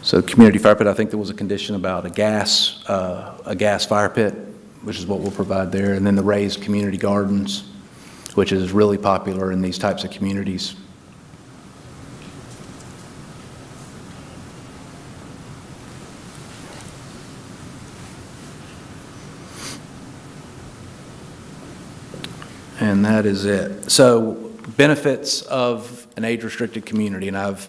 So community fire pit, I think there was a condition about a gas fire pit, which is what we'll provide there, and then the raised community gardens, which is really popular in these types of communities. And that is it. So benefits of an age-restricted community, and I've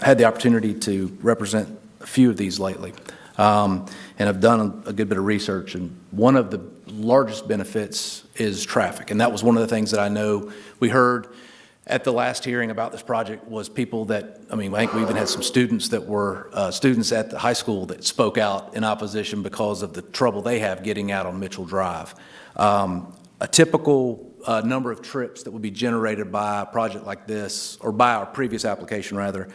had the opportunity to represent a few of these lately. And I've done a good bit of research, and one of the largest benefits is traffic. And that was one of the things that I know we heard at the last hearing about this project was people that, I think we even had some students that were students at the high school that spoke out in opposition because of the trouble they have getting out on Mitchell Drive. A typical number of trips that would be generated by a project like this, or by our previous application rather,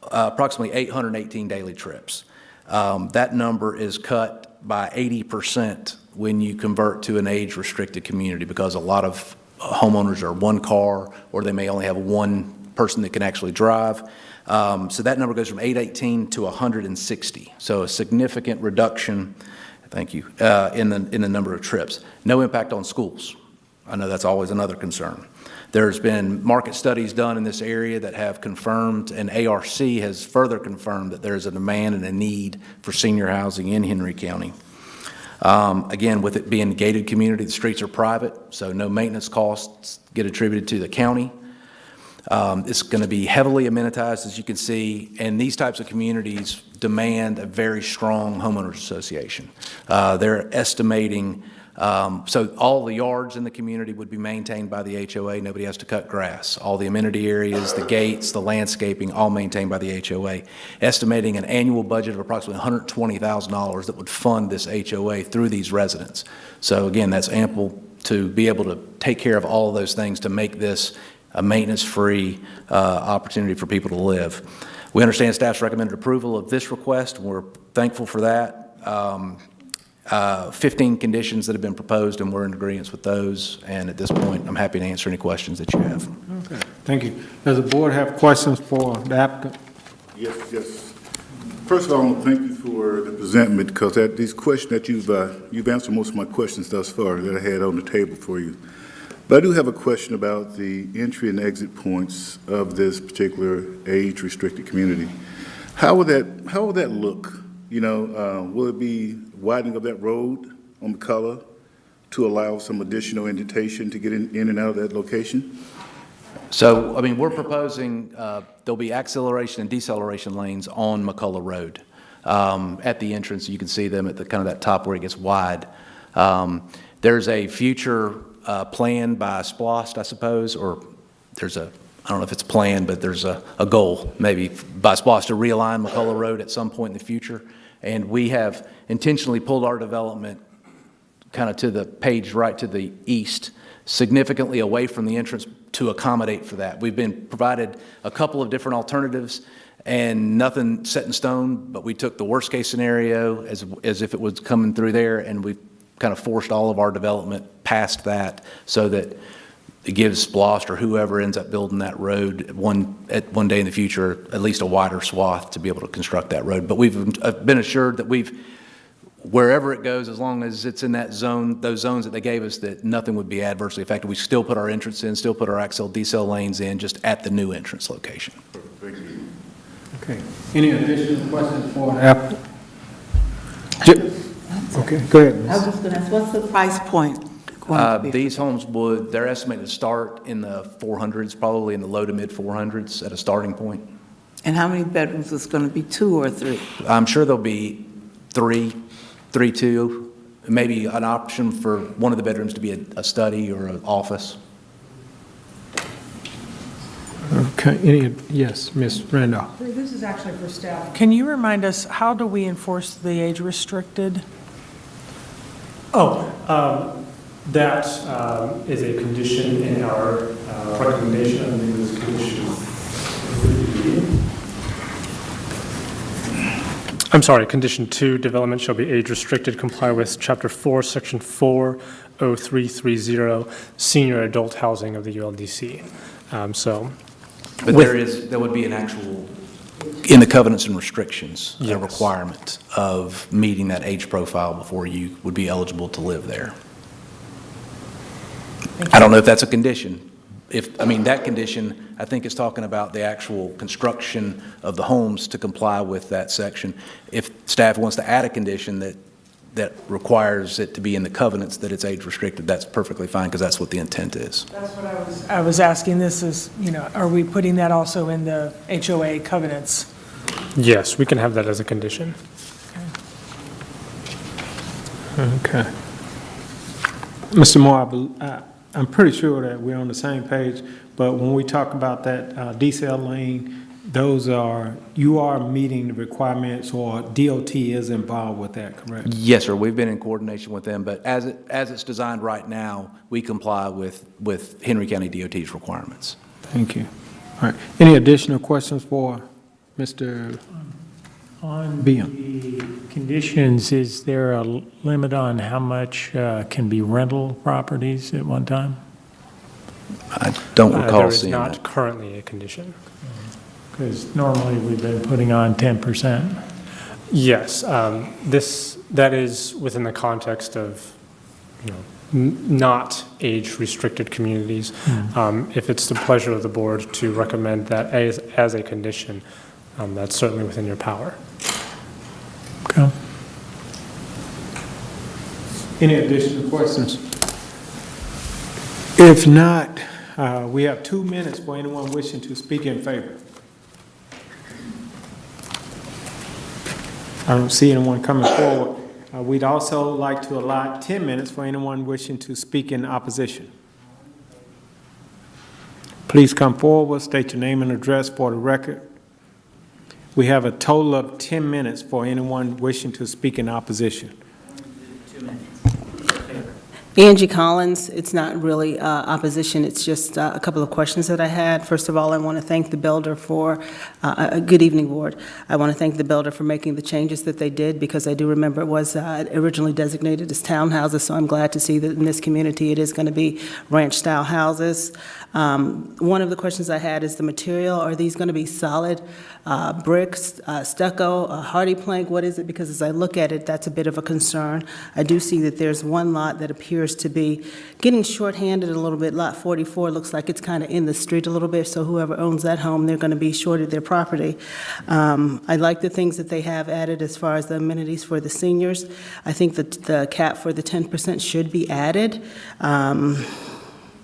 approximately 818 daily trips. That number is cut by 80% when you convert to an age-restricted community, because a lot of homeowners are one car, or they may only have one person that can actually drive. So that number goes from 818 to 160. So a significant reduction, thank you, in the number of trips. No impact on schools. I know that's always another concern. There's been market studies done in this area that have confirmed, and ARC has further confirmed that there's a demand and a need for senior housing in Henry County. Again, with it being a gated community, the streets are private, so no maintenance costs get attributed to the county. It's going to be heavily amenitized, as you can see, and these types of communities demand a very strong homeowners association. They're estimating, so all the yards in the community would be maintained by the HOA. Nobody has to cut grass. All the amenity areas, the gates, the landscaping, all maintained by the HOA. Estimating an annual budget of approximately $120,000 that would fund this HOA through these residents. So again, that's ample to be able to take care of all of those things to make this a maintenance-free opportunity for people to live. We understand staff's recommended approval of this request. We're thankful for that. 15 conditions that have been proposed, and we're in agreement with those. And at this point, I'm happy to answer any questions that you have. Okay, thank you. Does the board have questions for the applicant? Yes. First of all, I want to thank you for the presentment, because these questions that you've answered most of my questions thus far that I had on the table for you. But I do have a question about the entry and exit points of this particular age-restricted community. How will that look? Will it be widening of that road on McCullough to allow some additional indentation to get in and out of that location? So, we're proposing there'll be acceleration and deceleration lanes on McCullough Road. At the entrance, you can see them at the kind of that top where it gets wide. There's a future plan by SPLOST, I suppose, or I don't know if it's a plan, but there's a goal maybe by SPLOST to realign McCullough Road at some point in the future. And we have intentionally pulled our development kind of to the page right to the east, significantly away from the entrance to accommodate for that. We've been provided a couple of different alternatives and nothing set in stone, but we took the worst case scenario as if it was coming through there, and we've kind of forced all of our development past that so that it gives SPLOST or whoever ends up building that road at one day in the future at least a wider swath to be able to construct that road. But we've been assured that wherever it goes, as long as it's in that zone, those zones that they gave us, that nothing would be adversely affected. We still put our entrance in, still put our accel decel lanes in, just at the new entrance location. Thank you. Okay. Any additional questions for the applicant? Okay, go ahead. I was just going to ask, what's the price point going to be? These homes they're estimated to start in the 400s, probably in the low to mid 400s at a starting point. And how many bedrooms is going to be, 2 or 3? I'm sure there'll be 3, 2, maybe an option for one of the bedrooms to be a study or an office. Okay, yes, Ms. Randolph. This is actually for staff. Can you remind us, how do we enforce the age restricted? That is a condition in our recommendation. I think this condition. I'm sorry, condition 2, development shall be age restricted, comply with Chapter 4, Section 40330, senior adult housing of the ULDC. But there would be an actual in the covenants and restrictions, a Yes. requirement of meeting that age profile before you would be eligible to live there. I don't know if that's a condition. That condition, I think, is talking about the actual construction of the homes to comply with that section. If staff wants to add a condition that requires it to be in the covenants that it's age restricted, that's perfectly fine, because that's what the intent is. That's what I was asking. This is, are we putting that also in the HOA covenants? Yes, we can have that as a condition. Okay. Mr. Moore, I'm pretty sure that we're on the same page, but when we talk about that decel lane, you are meeting the requirements, or DOT is involved with that, correct? Yes, sir. We've been in coordination with them, but as it's designed right now, we comply with Henry County DOT's requirements. Thank you. All right. Any additional questions for Mr. On Beam? the conditions, is there a limit on how much can be rental properties at one time? I don't recall There is seeing not that. currently a condition. Because normally we've been putting on 10%. Yes, that is within the context of, not age-restricted communities. If it's the pleasure of the board to recommend that as a condition, that's certainly within your power. Okay. Any additional questions? If not, we have 2 minutes for anyone wishing to speak in favor. I don't see anyone coming forward. We'd also like to allot 10 minutes for anyone wishing to speak in opposition. Please come forward, state your name and address for the record. We have a total of 10 minutes for anyone wishing to speak in opposition. Angie Collins, it's not really opposition, it's just a couple of questions that I had. First of all, I want to thank the builder for, good evening, Board. I want to thank the builder for making the changes that they did, because I do remember it was originally designated as townhouses, so I'm glad to see that in this community it is going to be ranch-style houses. One of the questions I had is the material. Are these going to be solid bricks, stucco, hardy plank? What is it? Because as I look at it, that's a bit of a concern. I do see that there's one lot that appears to be getting shorthanded a little bit. Lot 44 looks like it's kind of in the street a little bit, so whoever owns that home, they're going to be shorted their property. I like the things that they have added as far as the amenities for the seniors. I think that the cap for the 10% should be added.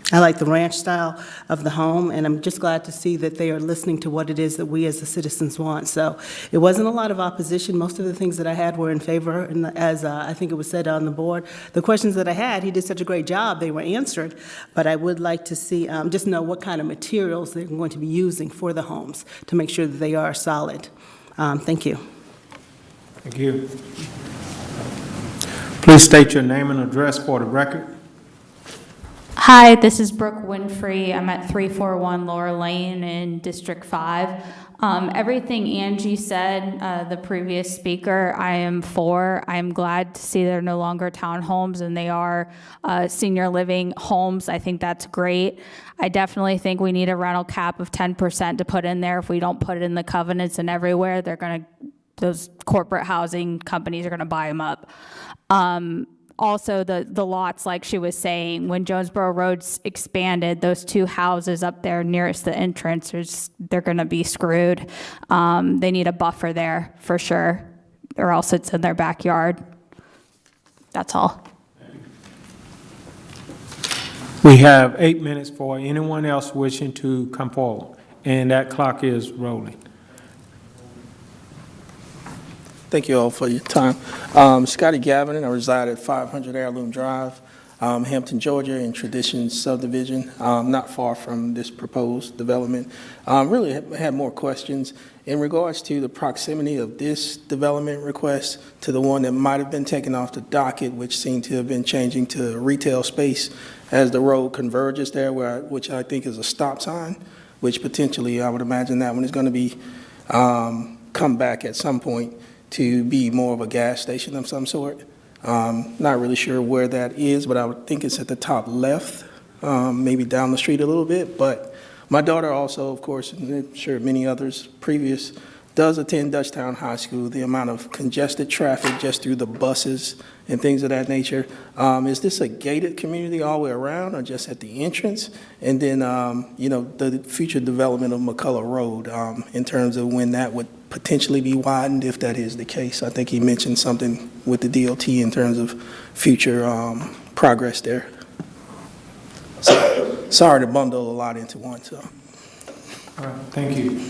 I like the ranch style of the home, and I'm just glad to see that they are listening to what it is that we as the citizens want. So it wasn't a lot of opposition. Most of the things that I had were in favor, and as I think it was said on the board, the questions that I had, he did such a great job, they were answered. But I would like to see, just know what kind of materials they're going to be using for the homes to make sure that they are solid. Thank you. Thank you. Please state your name and address for the record. Hi, this is Brooke Winfrey. I'm at 341 Laura Lane in District 5. Everything Angie said, the previous speaker, I am for. I'm glad to see they're no longer townhomes and they are senior living homes. I think that's great. I definitely think we need a rental cap of 10% to put in there. If we don't put it in the covenants and everywhere, those corporate housing companies are gonna buy them up. Also, the lots, like she was saying, when Jonesboro Road's expanded, those two houses up there nearest the entrance, they're going to be screwed. They need a buffer there for sure, or else it's in their backyard. That's all. We have 8 minutes for anyone else wishing to come forward, and that clock is rolling. Thank you all for your time. Scotty Gavin, I reside at 500 Heirloom Drive, Hampton, Georgia, in Tradition Subdivision, not far from this proposed development. Really had more questions in regards to the proximity of this development request to the one that might have been taken off the docket, which seemed to have been changing to retail space as the road converges there, which I think is a stop sign, which potentially I would imagine that one is going to be come back at some point to be more of a gas station of some sort. Not really sure where that is, but I would think it's at the top left, maybe down the street a little bit. But my daughter also, of course, and I'm sure many others previous does attend Dutchtown High School, the amount of congested traffic just through the buses and things of that nature. Is this a gated community all the way around or just at the entrance? And then, the future development of McCullough Road, in terms of when that would potentially be widened, if that is the case. I think he mentioned something with the DOT in terms of future progress there. So, sorry to bundle a lot into one, so. All right, thank you.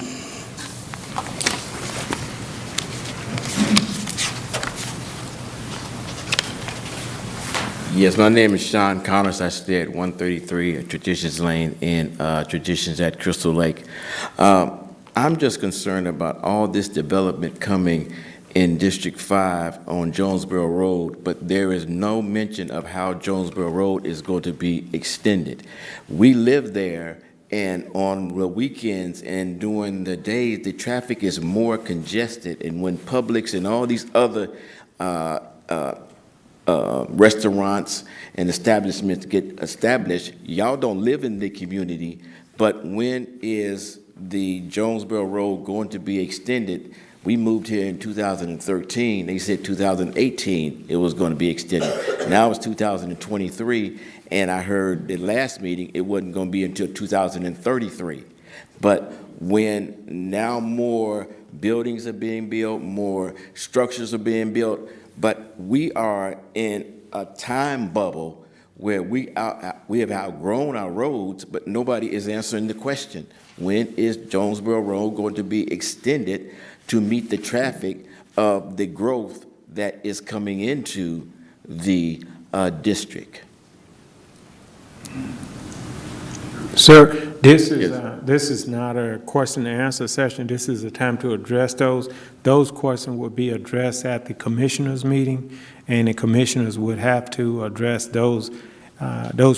Yes, my name is Sean Connors. I stay at 133 Traditions Lane in Traditions at Crystal Lake. I'm just concerned about all this development coming in District 5 on Jonesboro Road, but there is no mention of how Jonesboro Road is going to be extended. We live there, and on the weekends and during the days, the traffic is more congested, and when Publix and all these other restaurants and establishments get established, y'all don't live in the community, but when is the Jonesboro Road going to be extended? We moved here in 2013. They said 2018 it was going to be extended. Now it's 2023, and I heard the last meeting it wasn't going to be until 2033. But when now more buildings are being built, more structures are being built, but we are in a time bubble where we have outgrown our roads, but nobody is answering the question. When is Jonesboro Road going to be extended to meet the traffic of the growth that is coming into the district? Sir, this is not a question and answer session. This is a time to address those. Those questions will be addressed at the commissioners' meeting, and the commissioners would have to address those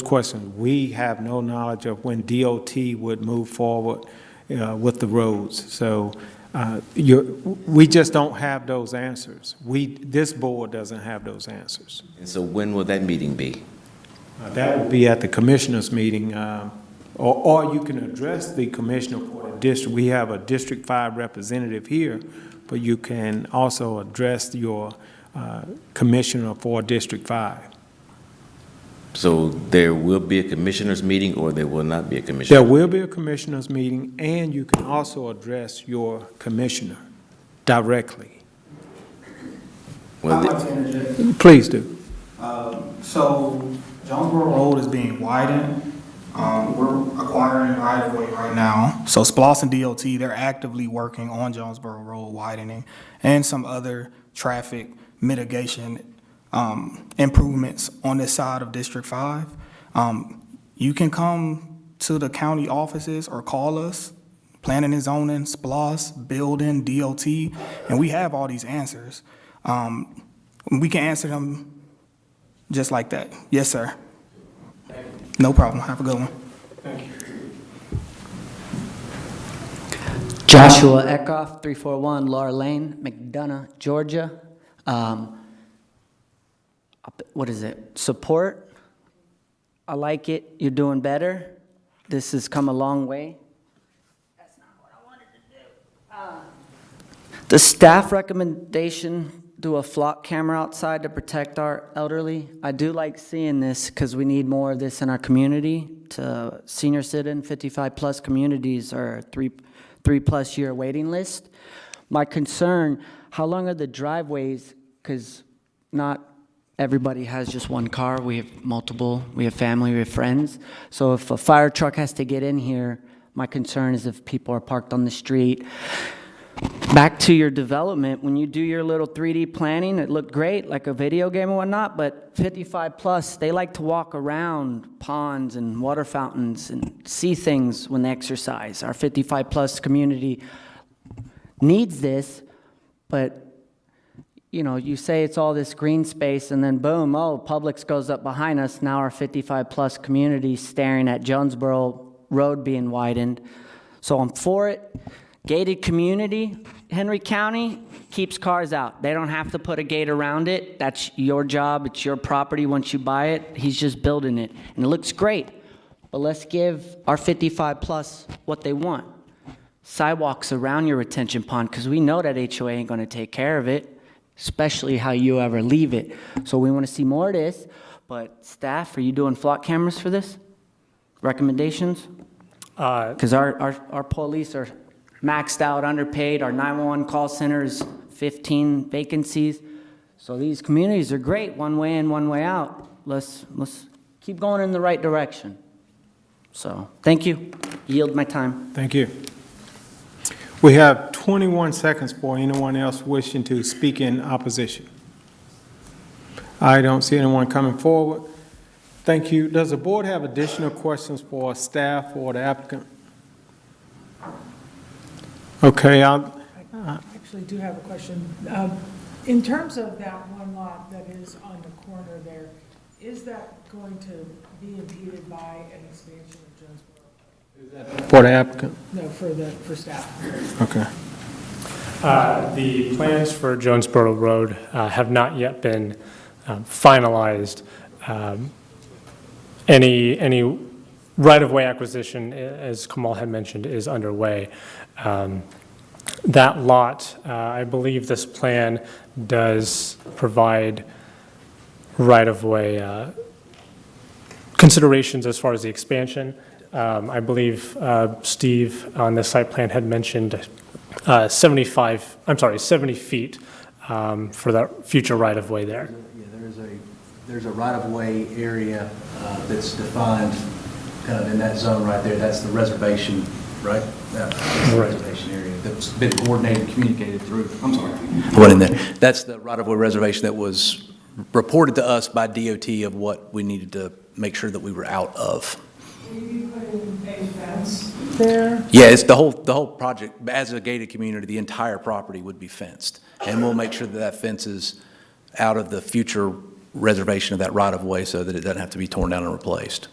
questions. We have no knowledge of when DOT would move forward with the roads. So we just don't have those answers. This board doesn't have those answers. And so when will that meeting be? That will be at the commissioners' meeting, or you can address the commissioner for the district. We have a District 5 representative here, but you can also address your commissioner for District 5. So there will be a commissioners meeting, or there will not be a commissioner? There will be a commissioners meeting, and you can also address your commissioner directly. Well, please do. So Jonesboro Road is being widened. We're acquiring right of way right now. So SPLOST and DOT, they're actively working on Jonesboro Road widening and some other traffic mitigation improvements on this side of District 5. You can come to the county offices or call us, planning and zoning, SPLOST, building, DOT, and we have all these answers. We can answer them just like that. Yes, sir. No problem. Have a good one. Thank you. Joshua Eckhoff, 341 Laura Lane, McDonough, Georgia. What is it? Support. I like it. You're doing better. This has come a long way. That's not what I wanted to do. The staff recommendation, do a flock camera outside to protect our elderly. I do like seeing this because we need more of this in our community. To senior citizen, 55-plus communities are 3+ year waiting list. My concern, how long are the driveways? Because not everybody has just one car. We have multiple. We have family. We have friends. So if a fire truck has to get in here, my concern is if people are parked on the street. Back to your development, when you do your little 3D planning, it looked great, like a video game and whatnot, but 55+, they like to walk around ponds and water fountains and see things when they exercise. Our 55+ community needs this, but you say it's all this green space, and then boom, Publix goes up behind us. Now our 55+ community staring at Jonesboro Road being widened. So I'm for it. Gated community, Henry County keeps cars out. They don't have to put a gate around it. That's your job. It's your property once you buy it. He's just building it. And it looks great. But let's give our 55+ what they want. sidewalks around your retention pond, because we know that HOA ain't going to take care of it, especially how you ever leave it. So we want to see more of this. But staff, are you doing flock cameras for this? Recommendations? Because our police are maxed out, underpaid. Our 911 call center is 15 vacancies. So these communities are great, one way in, one way out. Let's keep going in the right direction. So, thank you. Yield my time. Thank you. We have 21 seconds for anyone else wishing to speak in opposition. I don't see anyone coming forward. Thank you. Does the board have additional questions for staff or the applicant? Okay, I actually do have a question. In terms of that one lot that is on the corner there, is that going to be impeded by an expansion of Jonesboro? For the applicant? No, for staff. Okay. The plans for Jonesboro Road have not yet been finalized. Any right-of-way acquisition, as Kamal had mentioned, is underway. That lot, I believe this plan does provide right-of-way considerations as far as the expansion. I believe Steve on the site plan had mentioned 70 feet for that future right-of-way there. Yeah, there's a right-of-way area that's defined kind of in that zone right there. That's the reservation, right? That's the reservation area that's been coordinated and communicated through. I'm sorry. I went in there. That's the right-of-way reservation that was reported to us by DOT of what we needed to make sure that we were out of. Will you be putting a fence there? Yeah, it's the whole project, as a gated community, the entire property would be fenced. And we'll make sure that that fence is out of the future reservation of that right-of-way so that it doesn't have to be torn down and replaced.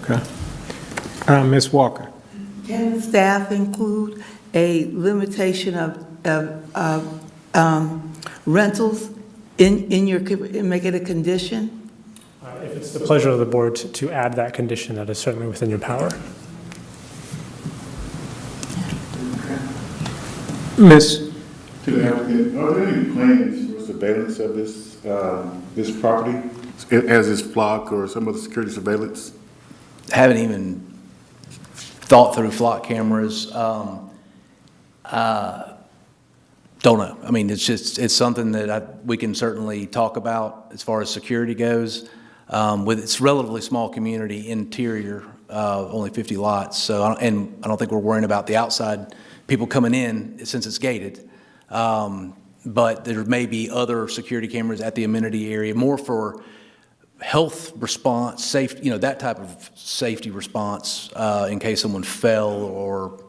Okay. Ms. Walker? Can staff include a limitation of rentals in make it a condition? If it's the pleasure of the board to add that condition, that is certainly within your power. Ms. To the applicant, are there any plans for surveillance of this property, as is flock or some other security surveillance? Haven't even thought through flock cameras. Don't know. I mean, it's something that we can certainly talk about as far as security goes. With its relatively small community interior, only 50 lots. So, I don't think we're worrying about the outside people coming in since it's gated. But there may be other security cameras at the amenity area, more for health response, safety, that type of safety response in case someone fell or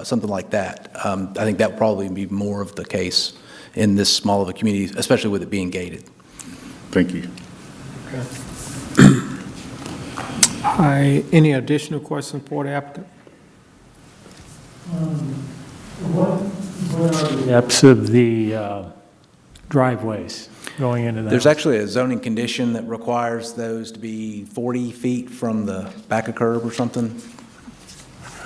something like that. I think that would probably be more of the case in this small of a community, especially with it being gated. Thank you. Okay. Any additional questions for the applicant? What are the depths of the driveways going into that? There's actually a zoning condition that requires those to be 40 feet from the back of curb or something,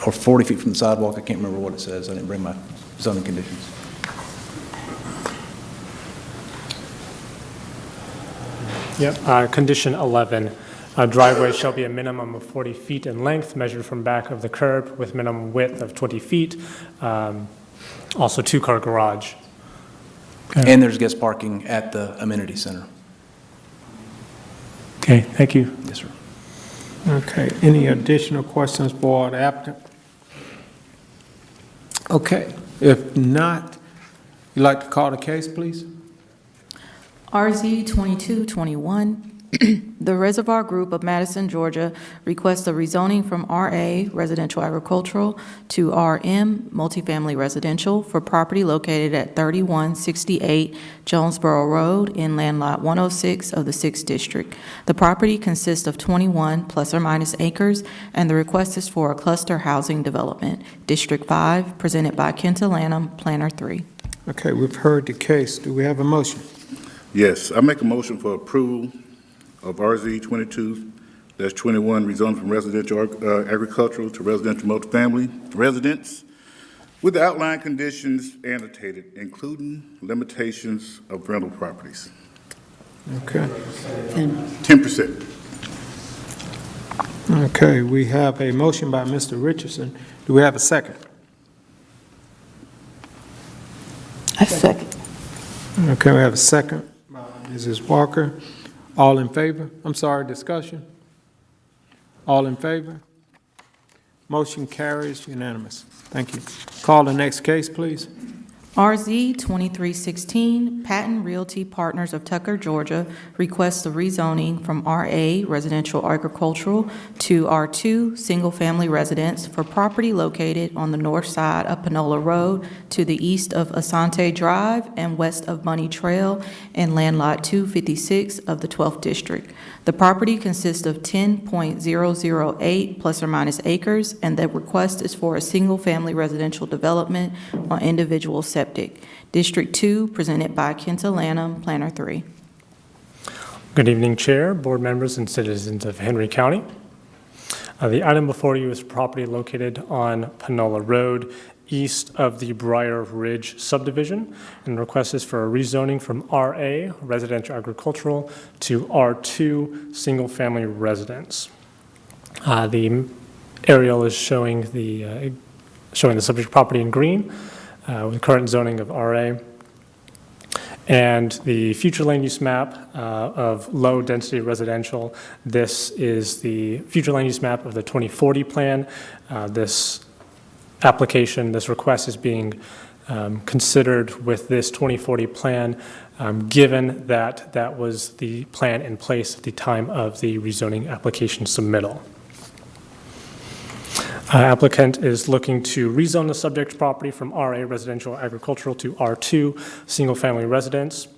or 40 feet from the sidewalk. I can't remember what it says. I didn't bring my zoning conditions. Yep. Condition 11, a driveway shall be a minimum of 40 feet in length, measured from back of the curb, with minimum width of 20 feet. Also, two-car garage. And there's guest parking at the amenity center. Okay, thank you. Yes, sir. Okay, any additional questions for the applicant? Okay, if not, you'd like to call the case, please? RZ 2221, the Reservoir Group of Madison, Georgia requests a rezoning from RA Residential Agricultural to RM Multifamily Residential for property located at 3168 Jonesboro Road in Land Lot 106 of the 6th District. The property consists of 21 plus or minus acres, and the request is for a cluster housing development. District 5, presented by Kenta Lanham, Planner 3. Okay, we've heard the case. Do we have a motion? Yes, I make a motion for approval of RZ 21, rezoned from residential agricultural to residential multifamily residence with the outline conditions annotated, including limitations of rental properties. Okay. 10%. Okay, we have a motion by Mr. Richardson. Do we have a second? I second. Okay, we have a second by Mrs. Walker. All in favor? I'm sorry, discussion? All in favor? Motion carries unanimous. Thank you. Call the next case, please. RZ 2316, Patent Realty Partners of Tucker, Georgia, requests the rezoning from RA Residential Agricultural to R2 Single Family Residence for property located on the north side of Panola Road to the east of Asante Drive and west of Bunny Trail and Land Lot 256 of the 12th District. The property consists of 10.008 plus or minus acres, and the request is for a single-family residential development on individual septic. District 2, presented by Kenta Lanham, Planner 3. Good evening, Chair, board members, and citizens of Henry County. The item before you is property located on Panola Road, east of the Briar Ridge subdivision, and the request is for a rezoning from RA, residential agricultural, to R2, single-family residence. The aerial is showing the subject property in green, with current zoning of RA. And the future land use map of low-density residential, this is the future land use map of the 2040 plan. This request is being considered with this 2040 plan, given that that was the plan in place at the time of the rezoning application submittal. Applicant is looking to rezone the subject property from RA residential agricultural to R2 single-family residence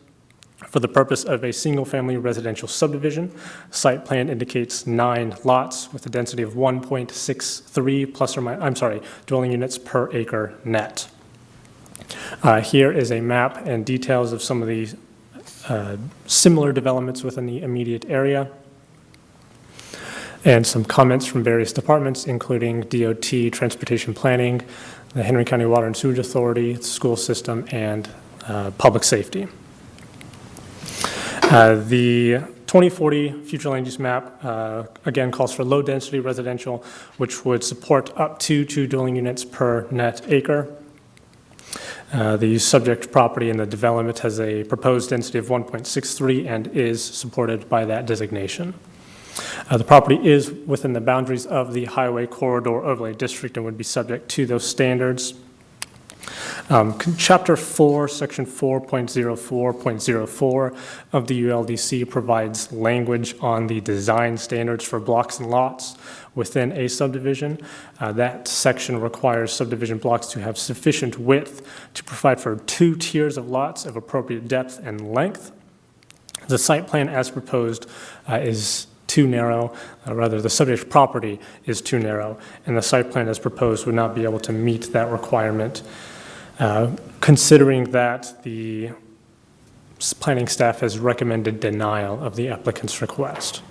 for the purpose of a single-family residential subdivision. Site plan indicates 9 lots with a density of 1.63 dwelling units per acre net. Here is a map and details of some of the similar developments within the immediate area, and some comments from various departments, including DOT, Transportation Planning, the Henry County Water and Sewage Authority, school system, and public safety. The 2040 future land use map, again, calls for low-density residential, which would support up to 2 dwelling units per net acre. The subject property in the development has a proposed density of 1.63 and is supported by that designation. The property is within the boundaries of the Highway Corridor Overlay District and would be subject to those standards. Chapter 4, Section 4.04.04 of the ULDC provides language on the design standards for blocks and lots within a subdivision. That section requires subdivision blocks to have sufficient width to provide for 2 tiers of lots of appropriate depth and length. The site plan as proposed is too narrow, rather the subject property is too narrow, and the site plan as proposed would not be able to meet that requirement. Considering that the planning staff has recommended denial of the applicant's request.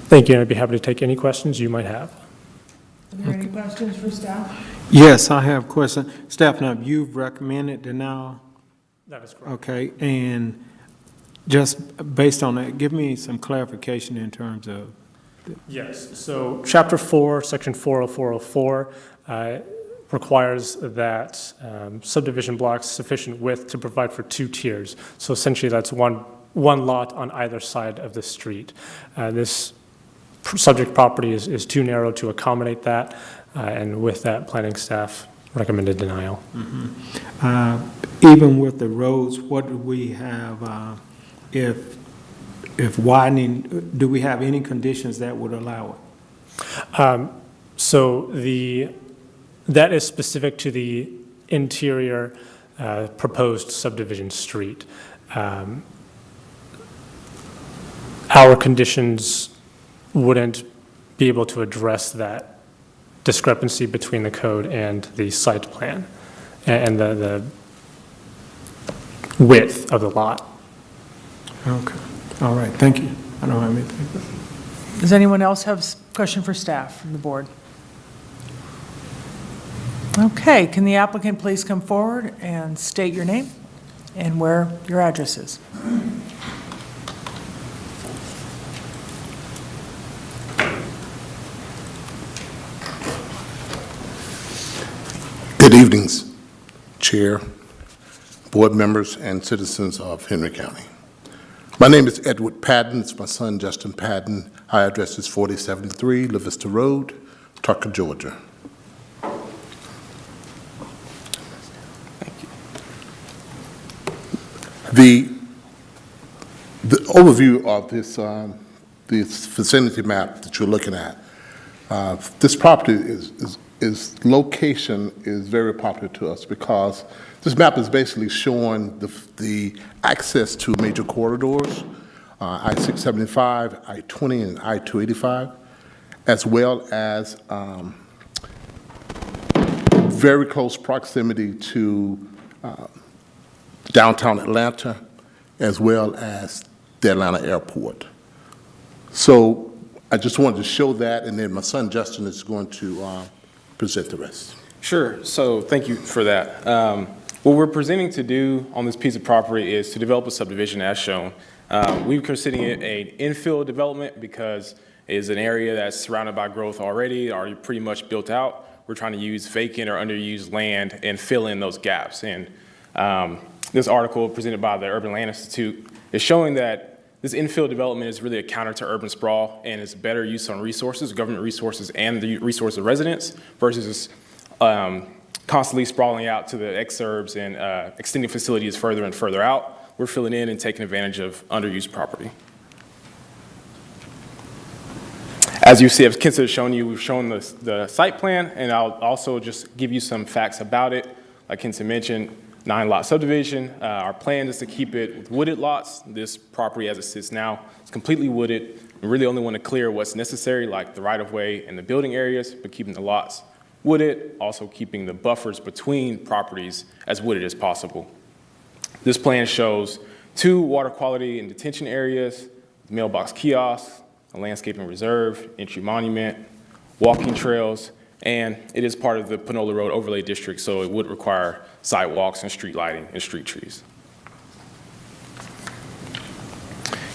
Thank you, and I'd be happy to take any questions you might have. Are there any questions for staff? Yes, I have a question. Staff, now, you've recommended denial? That is correct. Okay, and just based on that, give me some clarification in terms of. Yes, so Chapter 4, Section 40404 requires that subdivision blocks sufficient width to provide for 2 tiers. So essentially, that's one lot on either side of the street. This subject property is too narrow to accommodate that, and with that, planning staff recommended denial. Even with the roads, what do we have, if widening, do we have any conditions that would allow it? So that is specific to the interior proposed subdivision street. Our conditions wouldn't be able to address that discrepancy between the code and the site plan and the width of the lot. Okay, all right, thank you. I don't have anything. Does anyone else have a question for staff from the board? Okay, can the applicant please come forward and state your name and where your address is? Good evenings, Chair, board members, and citizens of Henry County. My name is Edward Patton. It's my son, Justin Patton. Our address is 4073 La Vista Road, Tucker, Georgia. The overview of this vicinity map that you're looking at, this property is location is very popular to us because this map is basically showing the access to major corridors, I-675, I-20, and I-285, as well as very close proximity to downtown Atlanta, as well as the Atlanta airport. So I just wanted to show that, and then my son Justin is going to present the rest. Sure. So thank you for that. What we're presenting to do on this piece of property is to develop a subdivision as shown. We're considering it an infill development because it is an area that's surrounded by growth already pretty much built out. We're trying to use vacant or underused land and fill in those gaps. And this article presented by the Urban Land Institute is showing that this infill development is really a counter to urban sprawl and is better use on resources, government resources, and the resources of residents versus constantly sprawling out to the exurbs and extending facilities further and further out. We're filling in and taking advantage of underused property. As you see, as Kinsa has shown you, we've shown the site plan, and I'll also just give you some facts about it. Like Kinsa mentioned, 9-lot subdivision. Our plan is to keep it with wooded lots. This property as it sits now is completely wooded. We really only want to clear what's necessary, like the right-of-way and the building areas, but keeping the lots wooded, also keeping the buffers between properties as wooded as possible. This plan shows 2 water quality and detention areas, mailbox kiosks, a landscaping reserve, entry monument, walking trails, and it is part of the Panola Road Overlay District, so it would require sidewalks and street lighting and street trees.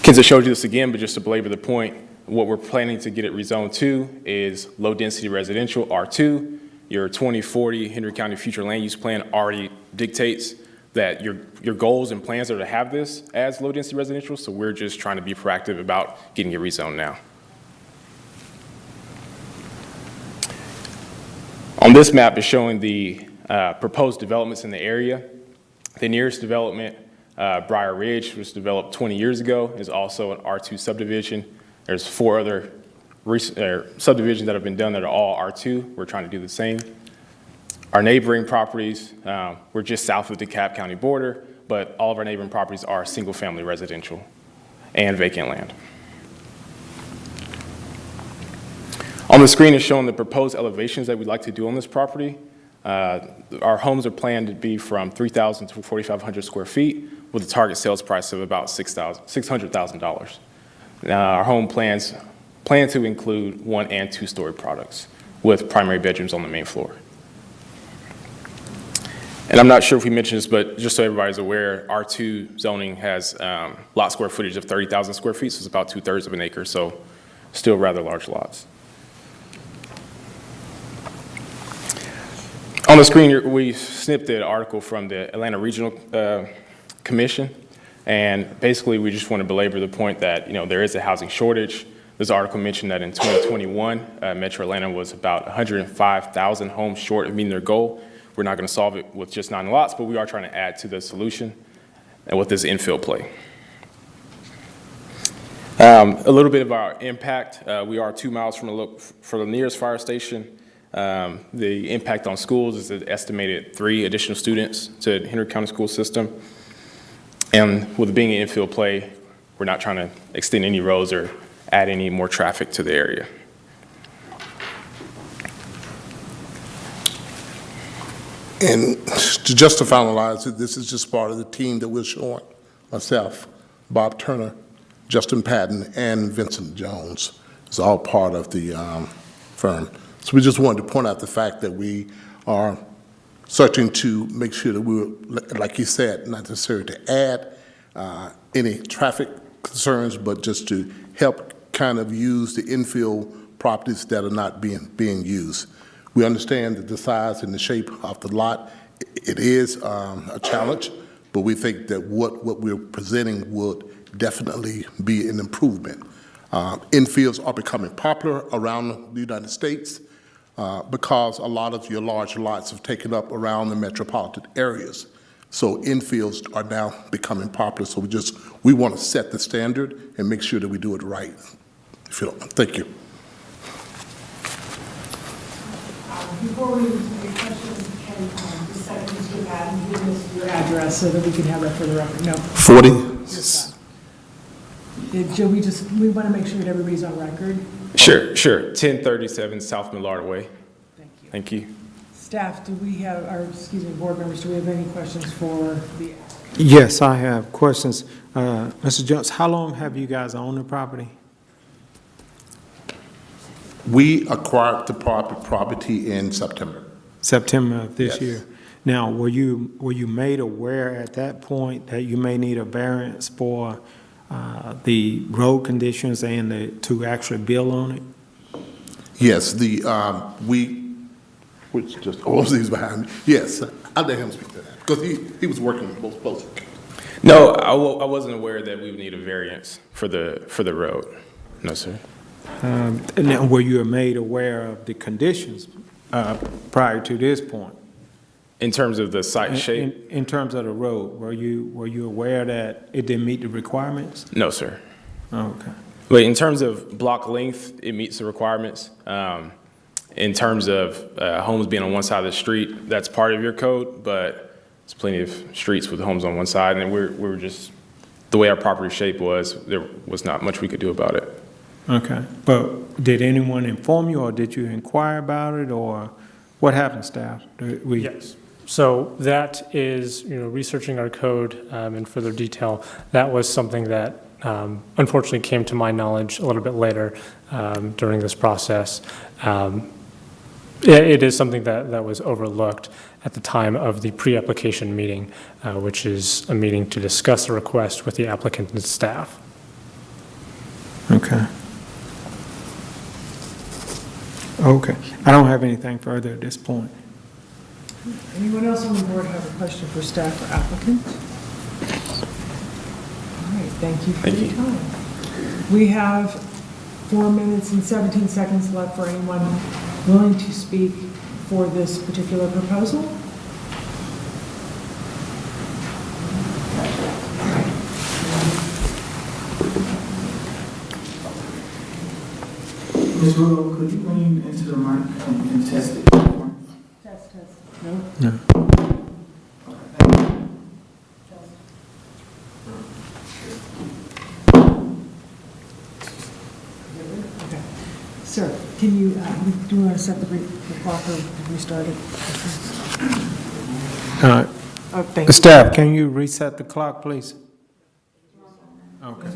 Kinsa showed you this again, but just to belabor the point, what we're planning to get it rezoned to is low-density residential, R2. Your 2040 Henry County Future Land Use Plan already dictates that your goals and plans are to have this as low-density residential, so we're just trying to be proactive about getting it rezoned now. On this map is showing the proposed developments in the area. The nearest development, Briar Ridge, was developed 20 years ago, is also an R2 subdivision. There's 4 other subdivisions that have been done that are all R2. We're trying to do the same. Our neighboring properties, we're just south of the DeKalb County border, but all of our neighboring properties are single-family residential and vacant land. On the screen is showing the proposed elevations that we'd like to do on this property. Our homes are planned to be from 3,000 to 4,500 square feet with a target sales price of about $600,000. Our home plan to include 1- and 2-story products with primary bedrooms on the main floor. And I'm not sure if we mentioned this, but just so everybody's aware, R2 zoning has lot square footage of 30,000 square feet, so it's about 2/3 of an acre, so still rather large lots. On the screen, we snipped an article from the Atlanta Regional Commission, and basically we just want to belabor the point that there is a housing shortage. This article mentioned that in 2021, Metro Atlanta was about 105,000 homes short of meeting their goal. We're not going to solve it with just 9 lots, but we are trying to add to the solution and with this infill play. A little bit of our impact. We are 2 miles from the nearest fire station. The impact on schools is an estimated 3 additional students to the Henry County school system. And with it being an infill play, we're not trying to extend any roads or add any more traffic to the area. And just to finalize it, this is just part of the team that we're showing. Myself, Bob Turner, Justin Patton, and Vincent Jones. It's all part of the firm. So we just wanted to point out the fact that we are searching to make sure that we're, like you said, not necessarily to add any traffic concerns, but just to help kind of use the infill properties that are not being used. We understand that the size and the shape of the lot, it is a challenge, but we think that what we're presenting would definitely be an improvement. Infills are becoming popular around the United States because a lot of your large lots have taken up around the metropolitan areas. So infills are now becoming popular. So we want to set the standard and make sure that we do it right. If you don't, thank you. Before we take questions, can the second Mr. Patton give us your address so that we can have that for the record? No. 40? Joe, we want to make sure that everybody's on record. Sure. 1037 South Millard Way. Thank you. Staff, board members, do we have any questions for the? Yes, I have questions. Mr. Jones, how long have you guys owned the property? We acquired the property in September. September of this Yes. year. Now, were you made aware at that point that you may need a variance for the road conditions and to actually build on it? Yes, which just he's behind me. Yes, I'll let him speak to that because he was working most closely. No, I wasn't aware that we would need a variance for the road. No, sir. Now, were you made aware of the conditions prior to this point? In terms of the site shape? In terms of the road, were you aware that it didn't meet the requirements? No, sir. Okay. But in terms of block length, it meets the requirements. In terms of homes being on one side of the street, that's part of your code, but there's plenty of streets with homes on one side, and we were just, the way our property shape was, there was not much we could do about it. Okay, but did anyone inform you, or did you inquire about it, or what happened, staff? Yes. So that is, researching our code in further detail, that was something that unfortunately came to my knowledge a little bit later during this process. It is something that was overlooked at the time of the pre-application meeting, which is a meeting to discuss a request with the applicant and staff. Okay. Okay, I don't have anything further at this point. Anyone else on the board have a question for staff or applicant? All right, thank you for your time. We have 4 minutes and 17 seconds left for anyone willing to speak for this particular proposal. Ms. Rulo, could you lean into the mic and test it? Test. No? No. Okay. Sir, can you, do you want to set the clock or restart it? Oh, thank you. Staff, can you reset the clock, please? Okay.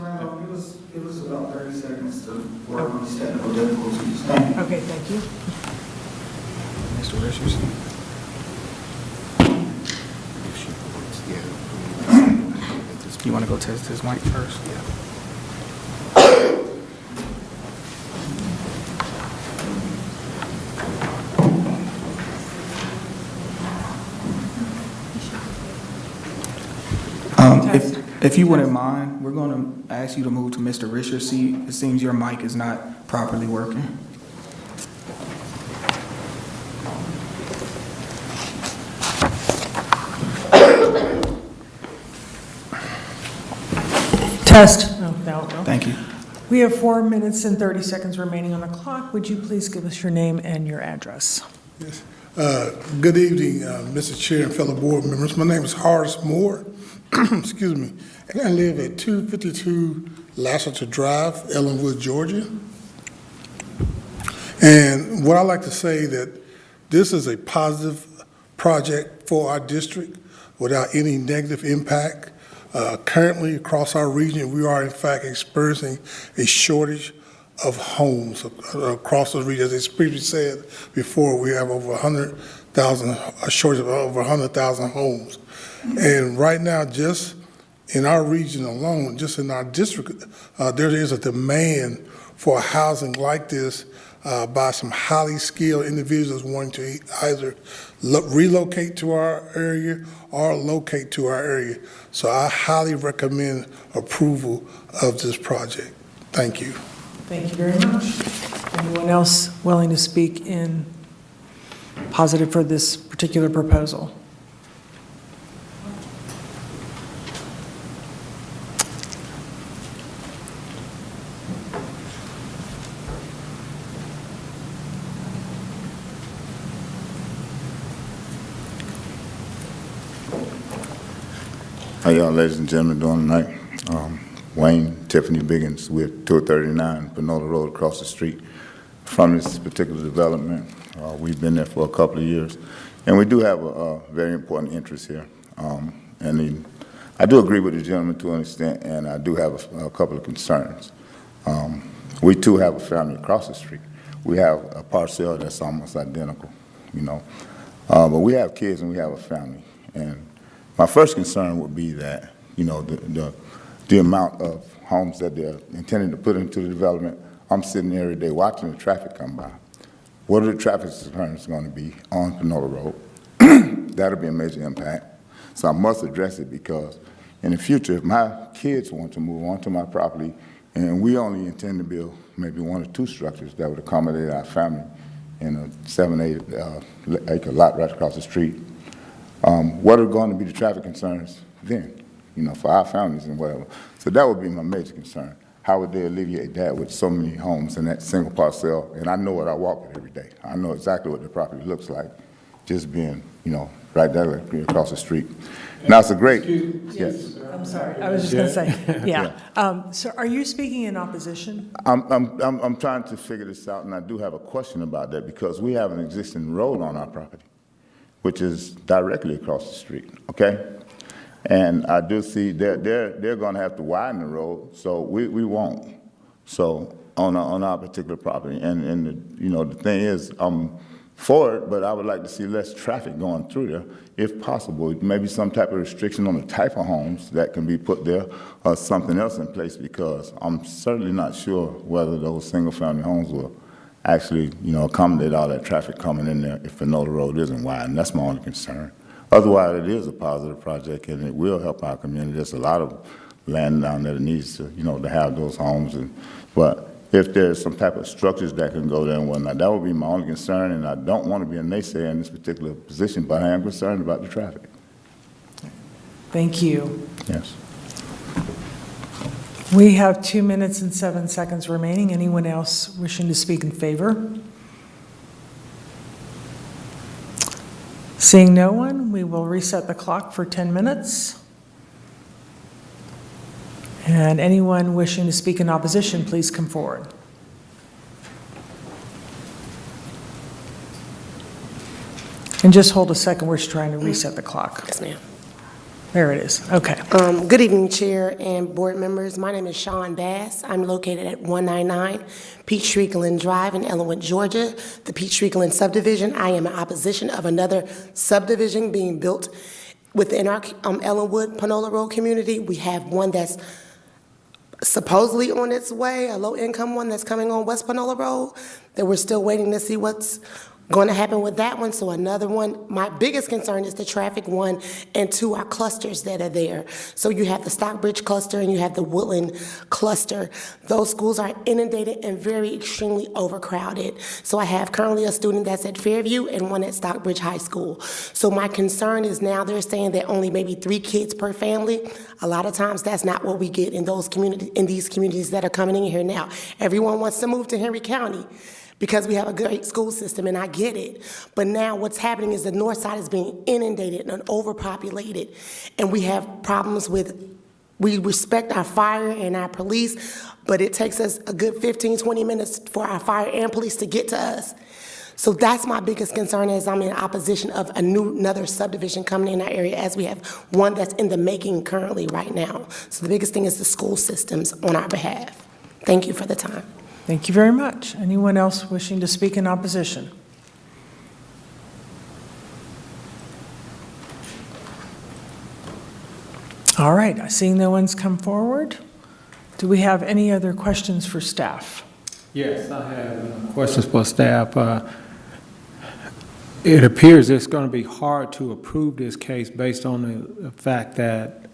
It was about 30 seconds to work on these technical difficulties. Thank you. Okay, thank you. Mr. Richards. You want to go test his mic first? Yeah. If you wouldn't mind, we're going to ask you to move to Mr. Richards' seat. It seems your mic is not properly working. Test. No. Thank you. We have 4 minutes and 30 seconds remaining on the clock. Would you please give us your name and your address? Yes. Good evening, Mr. Chair and fellow board members. My name is Horace Moore. Excuse me. And I live at 252 Lassiter Drive, Ellenwood, Georgia. And what I like to say that this is a positive project for our district without any negative impact. Currently, across our region, we are in fact experiencing a shortage of homes across the region. As it's previously said before, we have over 100,000, a shortage of over 100,000 homes. And right now, just in our region alone, just in our district, there is a demand for housing like this by some highly skilled individuals wanting to either relocate to our area or locate to our area. So I highly recommend approval of this project. Thank you. Thank you very much. Anyone else willing to speak in positive for this particular proposal? How y'all ladies and gentlemen doing tonight? Wayne Tiffany Biggins with 239 Panola Road across the street from this particular development. We've been there for a couple of years, and we do have a very important interest here. I do agree with the gentleman to an extent, and I do have a couple of concerns. We too have a family across the street. We have a parcel that's almost identical, you know. But we have kids and we have a family. And my first concern would be that, you know, the amount of homes that they're intending to put into the development. I'm sitting there every day watching the traffic come by. What are the traffic concerns going to be on Panola Road? That'll be a major impact. So I must address it because in the future, if my kids want to move onto my property and we only intend to build maybe 1 or 2 structures that would accommodate our family in a 7-8 acre lot right across the street, what are going to be the traffic concerns then, you know, for our families and whatever? So that would be my major concern. How would they alleviate that with so many homes in that single parcel? And I know what I walk with every day. I know exactly what the property looks like, just being, you know, right there across the street. Now, it's a great, yes. I'm sorry, I was just going to say, yeah. So are you speaking in opposition? I'm trying to figure this out, and I do have a question about that because we have an existing road on our property, which is directly across the street, okay? And I do see they're going to have to widen the road, so we won't. So on our particular property, and you know, the thing is, I'm for it, but I would like to see less traffic going through there, if possible. Maybe some type of restriction on the type of homes that can be put there, or something else in place, because I'm certainly not sure whether those single-family homes will actually, you know, accommodate all that traffic coming in there if Panola Road isn't wide, and that's my only concern. Otherwise, it is a positive project, and it will help our community. There's a lot of land down there that needs to, you know, to have those homes. But if there's some type of structures that can go there and whatnot, that would be my only concern, and I don't want to be a naysayer in this particular position, but I am concerned about the traffic. Thank you. Yes. We have 2 minutes and 7 seconds remaining. Anyone else wishing to speak in favor? Seeing no one, we will reset the clock for 10 minutes. And anyone wishing to speak in opposition, please come forward. And just hold a second, we're just trying to reset the clock. Yes, ma'am. There it is, okay. Good evening, Chair and board members. My name is Sean Bass. I'm located at 199 Peachtree Glen Drive in Ellenwood, Georgia, the Peachtree Glen subdivision. I am in opposition of another subdivision being built within our Ellenwood Panola Road community. We have one that's supposedly on its way, a low-income one that's coming on West Panola Road, that we're still waiting to see what's going to happen with that one. So another one, my biggest concern is the traffic, 1, and 2 are clusters that are there. So you have the Stockbridge cluster and you have the Woodland cluster. Those schools are inundated and very extremely overcrowded. So I have currently a student that's at Fairview and one at Stockbridge High School. So my concern is now they're saying that only maybe 3 kids per family. A lot of times that's not what we get in those communities, in these communities that are coming in here now. Everyone wants to move to Henry County because we have a great school system, and I get it. But now what's happening is the north side is being inundated and overpopulated, and we have problems with, we respect our fire and our police, but it takes us a good 15, 20 minutes for our fire and police to get to us. So that's my biggest concern, is I'm in opposition of another subdivision coming in our area, as we have one that's in the making currently right now. So the biggest thing is the school systems on our behalf. Thank you for the time. Thank you very much. Anyone else wishing to speak in opposition? All right, seeing no one's come forward, do we have any other questions for staff? Yes, I have questions for staff. It appears it's going to be hard to approve this case based on the fact that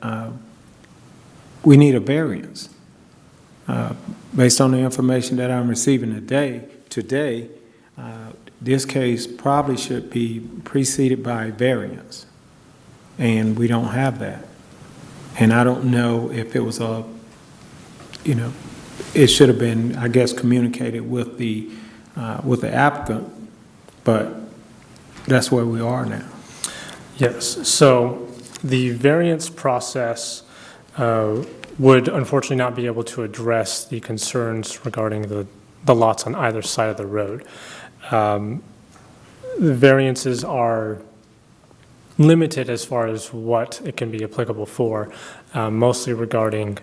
we need a variance. Based on the information that I'm receiving today, this case probably should be preceded by variance, and we don't have that. And I don't know if it was it should have been, I guess, communicated with the applicant, but that's where we are now. Yes, so the variance process would unfortunately not be able to address the concerns regarding the lots on either side of the road. The variances are limited as far as what it can be applicable for, mostly regarding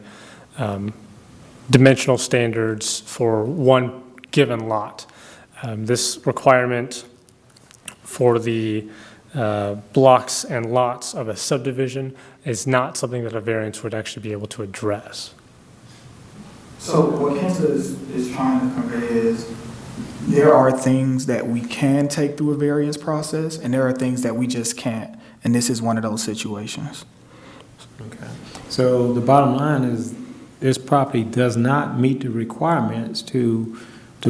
dimensional standards for one given lot. This requirement for the blocks and lots of a subdivision is not something that a variance would actually be able to address. So what Kenta is trying to convey is there are things that we can take through a variance process, and there are things that we just can't. And this is one of those situations. Okay. So the bottom line is this property does not meet the requirements to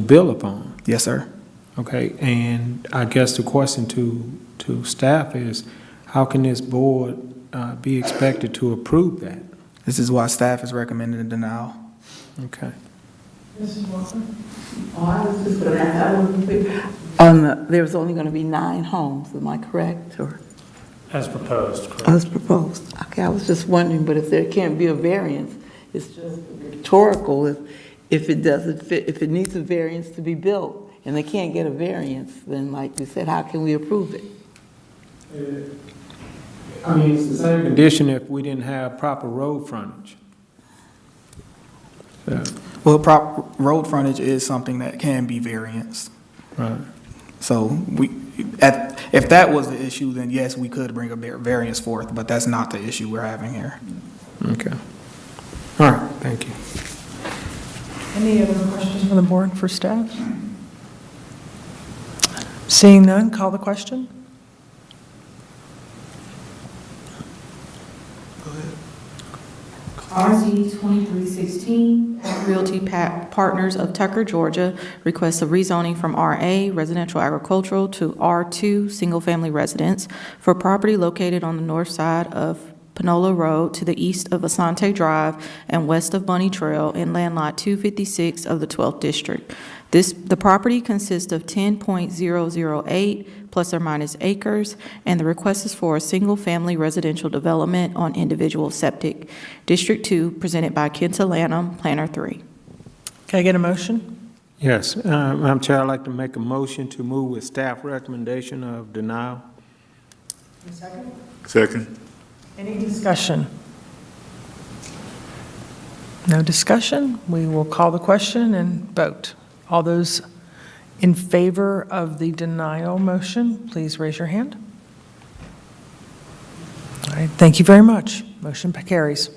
build upon. Yes, sir. Okay, and I guess the question to staff is, how can this board be expected to approve that? This is why staff is recommending a denial. Okay. Mrs. Walker? Oh, I was just going to ask, there's only going to be 9 homes, am I correct? Or As proposed, correct? as proposed. Okay, I was just wondering, but if there can't be a variance, it's just rhetorical if it doesn't fit, if it needs a variance to be built and they can't get a variance, then like you said, how can we approve it? I mean, it's the same condition if we didn't have proper road frontage. Well, road frontage is something that can be varianced. Right. So if that was the issue, then yes, we could bring a variance forth, but that's not the issue we're having here. Okay. All right, thank you. Any other questions from the board for staff? Seeing none, call the question. RZ 2316, Realty Partners of Tucker, Georgia, requests a rezoning from RA Residential Agricultural to R2 Single Family Residence for property located on the north side of Panola Road to the east of Asante Drive and west of Bunny Trail in land lot 256 of the 12th District. The property consists of 10.008 plus or minus acres, and the request is for a single-family residential development on individual septic. District 2, presented by Kenta Lanham, Planner 3. Can I get a motion? Yes, Madam Chair, I'd like to make a motion to move with staff recommendation of denial. A second? Second. Any discussion? No discussion? We will call the question and vote. All those in favor of the denial motion, please raise your hand. All right, thank you very much. Motion carries.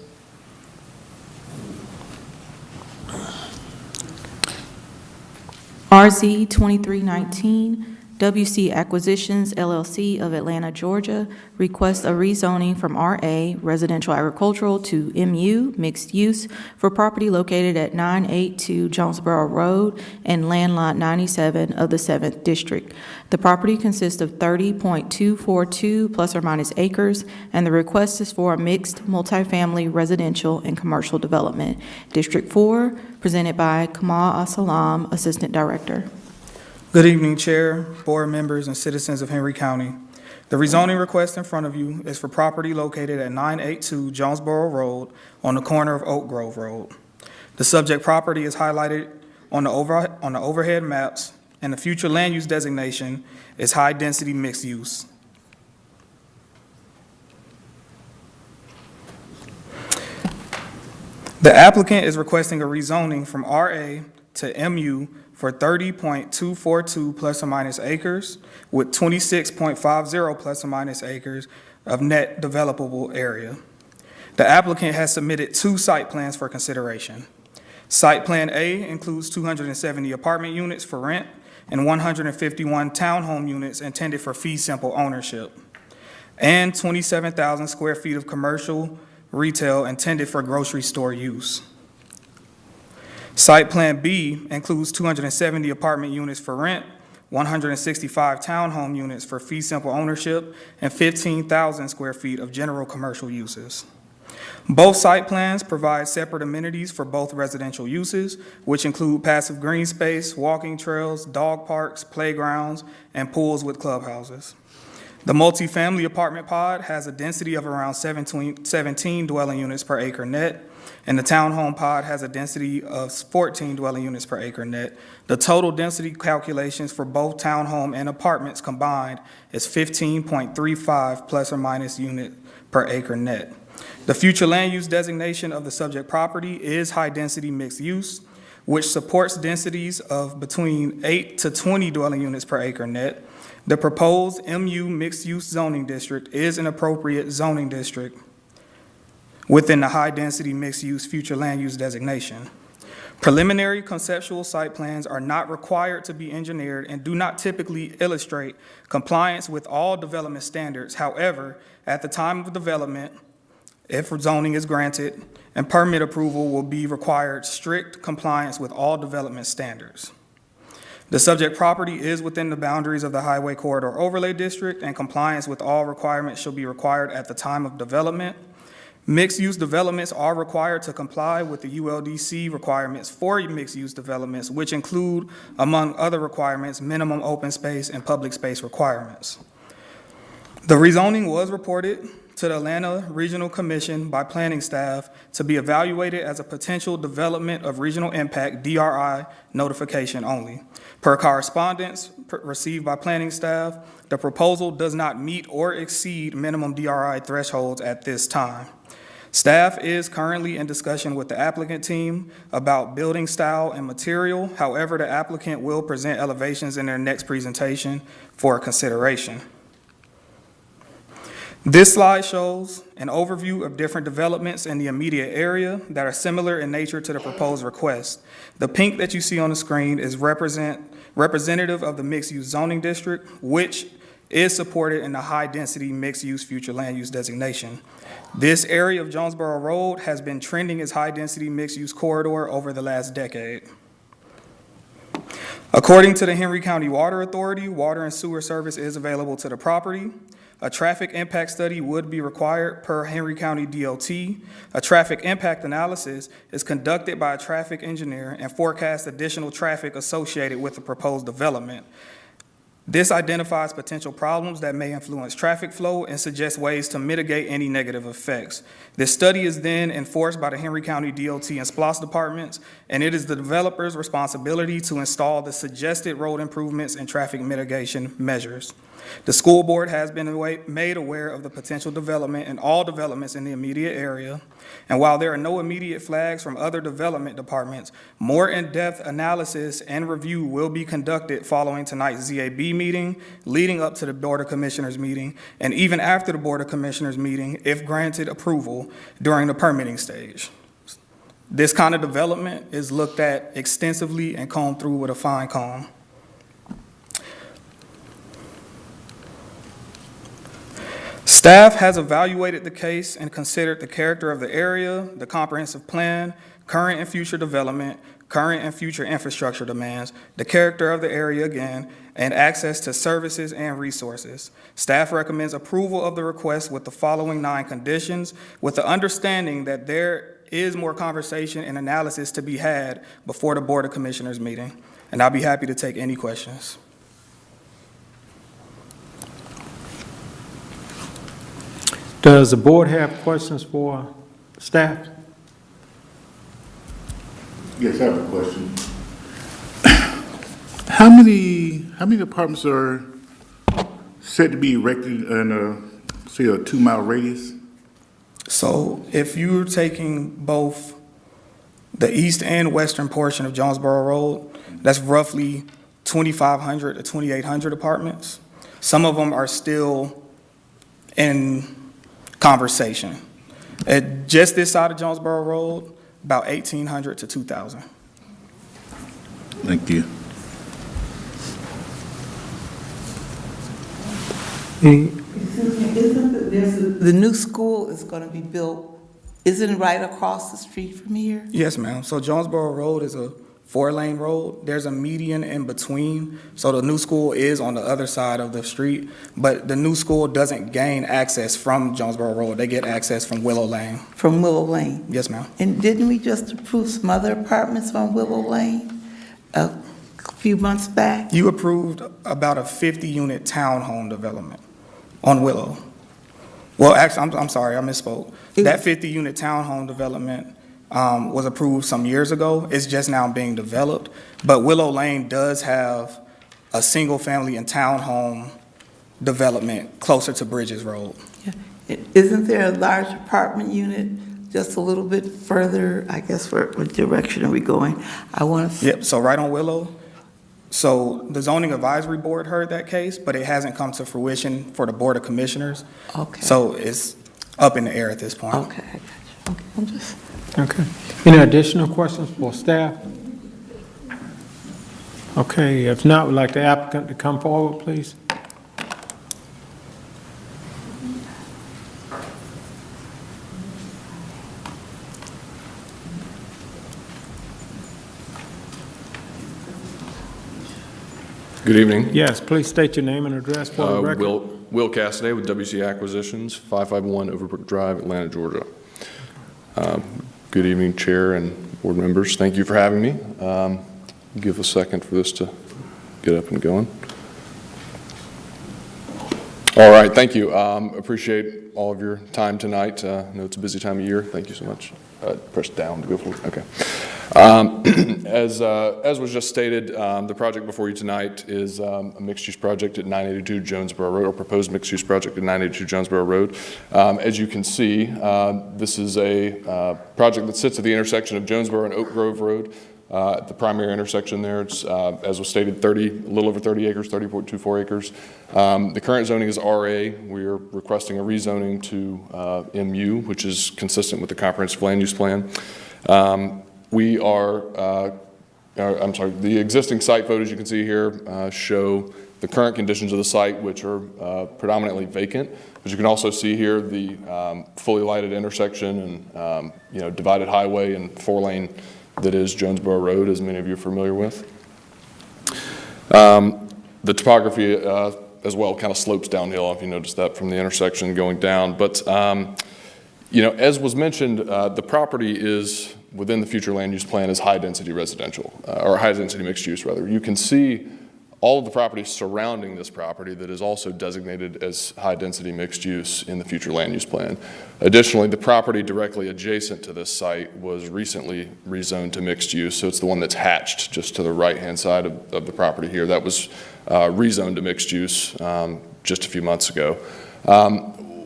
RZ 2319, WC Acquisitions LLC of Atlanta, Georgia, requests a rezoning from RA Residential Agricultural to MU Mixed Use for property located at 982 Jonesboro Road and land lot 97 of the 7th District. The property consists of 30.242 plus or minus acres, and the request is for a mixed multifamily residential and commercial development. District 4, presented by Kamal Asalam, Assistant Director. Good evening, Chair, board members, and citizens of Henry County. The rezoning request in front of you is for property located at 982 Jonesboro Road on the corner of Oak Grove Road. The subject property is highlighted on the overhead maps, and the future land use designation is high-density mixed use. The applicant is requesting a rezoning from RA to MU for 30.242 plus or minus acres with 26.50 plus or minus acres of net developable area. The applicant has submitted 2 site plans for consideration. Site Plan A includes 270 apartment units for rent and 151 townhome units intended for fee simple ownership, and 27,000 square feet of commercial retail intended for grocery store use. Site Plan B includes 270 apartment units for rent, 165 townhome units for fee simple ownership, and 15,000 square feet of general commercial uses. Both site plans provide separate amenities for both residential uses, which include passive green space, walking trails, dog parks, playgrounds, and pools with clubhouses. The multifamily apartment pod has a density of around 17 dwelling units per acre net, and the townhome pod has a density of 14 dwelling units per acre net. The total density calculations for both townhome and apartments combined is 15.35 plus or minus unit per acre net. The future land use designation of the subject property is high-density mixed use, which supports densities of between 8 to 20 dwelling units per acre net. The proposed MU mixed-use zoning district is an appropriate zoning district within the high-density mixed-use future land use designation. Preliminary conceptual site plans are not required to be engineered and do not typically illustrate compliance with all development standards. However, at the time of development, if zoning is granted and permit approval will be required, strict compliance with all development standards. The subject property is within the boundaries of the Highway Corridor Overlay District, and compliance with all requirements shall be required at the time of development. Mixed-use developments are required to comply with the ULDC requirements for mixed-use developments, which include, among other requirements, minimum open space and public space requirements. The rezoning was reported to the Atlanta Regional Commission by planning staff to be evaluated as a potential development of regional impact DRI notification only. Per correspondence received by planning staff, the proposal does not meet or exceed minimum DRI thresholds at this time. Staff is currently in discussion with the applicant team about building style and material. However, the applicant will present elevations in their next presentation for consideration. This slide shows an overview of different developments in the immediate area that are similar in nature to the proposed request. The pink that you see on the screen is representative of the mixed-use zoning district, which is supported in the high-density mixed-use future land use designation. This area of Jonesboro Road has been trending as high-density mixed-use corridor over the last decade. According to the Henry County Water Authority, water and sewer service is available to the property. A traffic impact study would be required per Henry County DOT. A traffic impact analysis is conducted by a traffic engineer and forecasts additional traffic associated with the proposed development. This identifies potential problems that may influence traffic flow and suggests ways to mitigate any negative effects. This study is then enforced by the Henry County DOT and SPLOST departments, and it is the developer's responsibility to install the suggested road improvements and traffic mitigation measures. The school board has been made aware of the potential development and all developments in the immediate area. And while there are no immediate flags from other development departments, more in-depth analysis and review will be conducted following tonight's ZAB meeting, leading up to the Board of Commissioners meeting, and even after the Board of Commissioners meeting, if granted approval during the permitting stage. This kind of development is looked at extensively and combed through with a fine comb. Staff has evaluated the case and considered the character of the area, the comprehensive plan, current and future development, current and future infrastructure demands, the character of the area again, and access to services and resources. Staff recommends approval of the request with the following 9 conditions, with the understanding that there is more conversation and analysis to be had before the Board of Commissioners meeting. And I'll be happy to take any questions. Does the board have questions for staff? Yes, I have a question. How many apartments are set to be erected in say a 2-mile radius? So if you're taking both The east and western portion of Jonesboro Road, that's roughly 2,500 to 2,800 apartments. Some of them are still in conversation. At just this side of Jonesboro Road, about 1,800 to 2,000. Thank you. The new school is going to be built, isn't it right across the street from here? Yes, ma'am. So Jonesboro Road is a 4-lane road. There's a median in between. So the new school is on the other side of the street, but the new school doesn't gain access from Jonesboro Road. They get access from Willow Lane. From Willow Lane? Yes, ma'am. And didn't we just approve some other apartments on Willow Lane a few months back? You approved about a 50-unit townhome development on Willow. Well, actually, I'm sorry, I misspoke. That 50-unit townhome development was approved some years ago. It's just now being developed. But Willow Lane does have a single-family and townhome development closer to Bridges Road. Isn't there a large apartment unit just a little bit further? I guess what direction are we going? I want to. Yep, so right on Willow. So the zoning advisory board heard that case, but it hasn't come to fruition for the Board of Commissioners. Okay. So it's up in the air at this point. Okay, I got you. Okay, I'm just. Okay. Any additional questions for staff? Okay, if not, we'd like the applicant to come forward, please. Good evening. Yes, please state your name and address for the record. Will Cassidy with WC Acquisitions, 551 Overbrook Drive, Atlanta, Georgia. Good evening, Chair and board members. Thank you for having me. Give a second for this to get up and going. All right, thank you. Appreciate all of your time tonight. I know it's a busy time of year. Thank you so much. Press down to go forward. Okay. As was just stated, the project before you tonight is a mixed-use project at 982 Jonesboro Road, or proposed mixed-use project at 982 Jonesboro Road. As you can see, this is a project that sits at the intersection of Jonesboro and Oak Grove Road. At the primary intersection there, it's, as was stated, a little over 30 acres, 30.24 acres. The current zoning is RA. We are requesting a rezoning to MU, which is consistent with the comprehensive land use plan. We are, I'm sorry, the existing site photos you can see here show the current conditions of the site, which are predominantly vacant. But you can also see here the fully lighted intersection and divided highway and 4-lane that is Jonesboro Road, as many of you are familiar with. The topography as well kind of slopes downhill, if you notice that from the intersection going down. But as was mentioned, the property is within the future land use plan is high-density residential, or high-density mixed use, rather. You can see all of the property surrounding this property that is also designated as high-density mixed use in the future land use plan. Additionally, the property directly adjacent to this site was recently rezoned to mixed use, so it's the one that's hatched just to the right-hand side of the property here. That was rezoned to mixed use just a few months ago.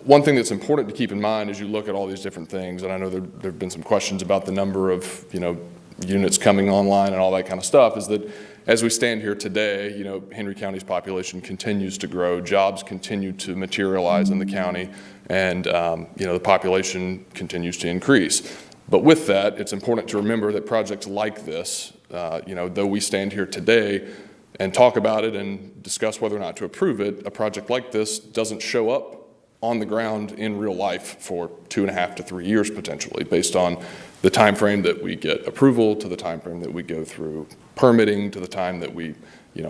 One thing that's important to keep in mind as you look at all these different things, and I know there have been some questions about the number of units coming online and all that kind of stuff, is that as we stand here today, Henry County's population continues to grow, jobs continue to materialize in the county, and the population continues to increase. But with that, it's important to remember that projects like this, though we stand here today and talk about it and discuss whether or not to approve it, a project like this doesn't show up on the ground in real life for 2.5 to 3 years potentially, based on the time frame that we get approval, to the time frame that we go through permitting, to the time that we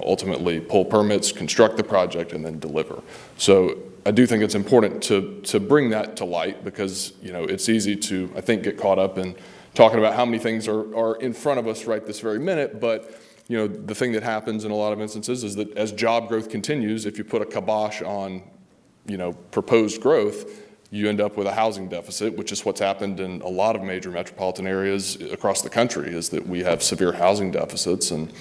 ultimately pull permits, construct the project, and then deliver. So I do think it's important to bring that to light, because it's easy to, I think, get caught up in talking about how many things are in front of us right this very minute, but the thing that happens in a lot of instances is that as job growth continues, if you put a kibosh on proposed growth, you end up with a housing deficit, which is what's happened in a lot of major metropolitan areas across the country, is that we have severe housing deficits, and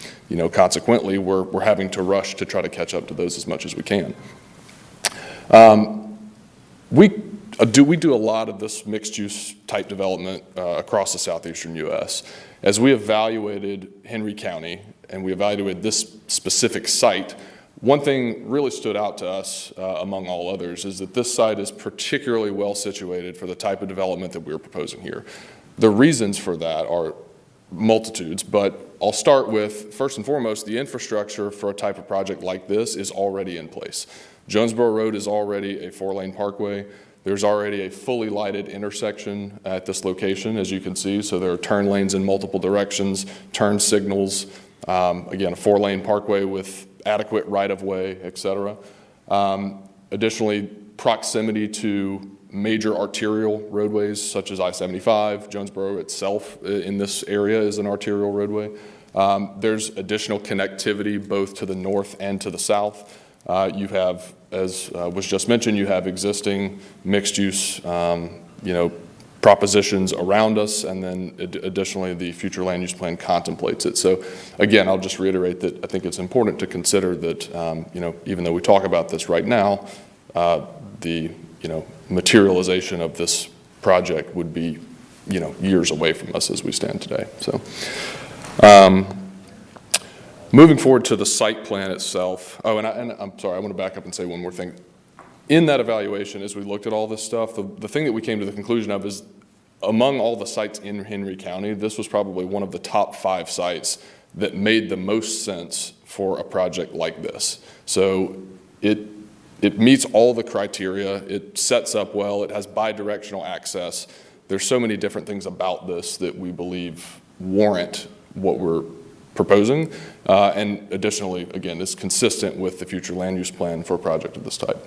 consequently we're having to rush to try to catch up to those as much as we can. We we do a lot of this mixed-use type development across the southeastern U.S. As we evaluated Henry County and we evaluated this specific site, one thing really stood out to us among all others is that this site is particularly well situated for the type of development that we're proposing here. The reasons for that are multitudes, but I'll start with, first and foremost, the infrastructure for a type of project like this is already in place. Jonesboro Road is already a 4-lane parkway. There's already a fully lighted intersection at this location, as you can see, so there are turn lanes in multiple directions, turn signals, again, a 4-lane parkway with adequate right-of-way, et cetera. Additionally, proximity to major arterial roadways such as I-75. Jonesboro itself in this area is an arterial roadway. There's additional connectivity both to the north and to the south. You have, as was just mentioned, you have existing mixed-use, propositions around us, and then additionally the future land use plan contemplates it. So again, I'll just reiterate that I think it's important to consider that, even though we talk about this right now, the materialization of this project would be, years away from us as we stand today. So, moving forward to the site plan itself. Oh, and I'm sorry, I want to back up and say one more thing. In that evaluation, as we looked at all this stuff, the thing that we came to the conclusion of is among all the sites in Henry County, this was probably one of the top 5 sites that made the most sense for a project like this. So it meets all the criteria, it sets up well, it has bi-directional access. There's so many different things about this that we believe warrant what we're proposing, and additionally, again, is consistent with the future land use plan for a project of this type.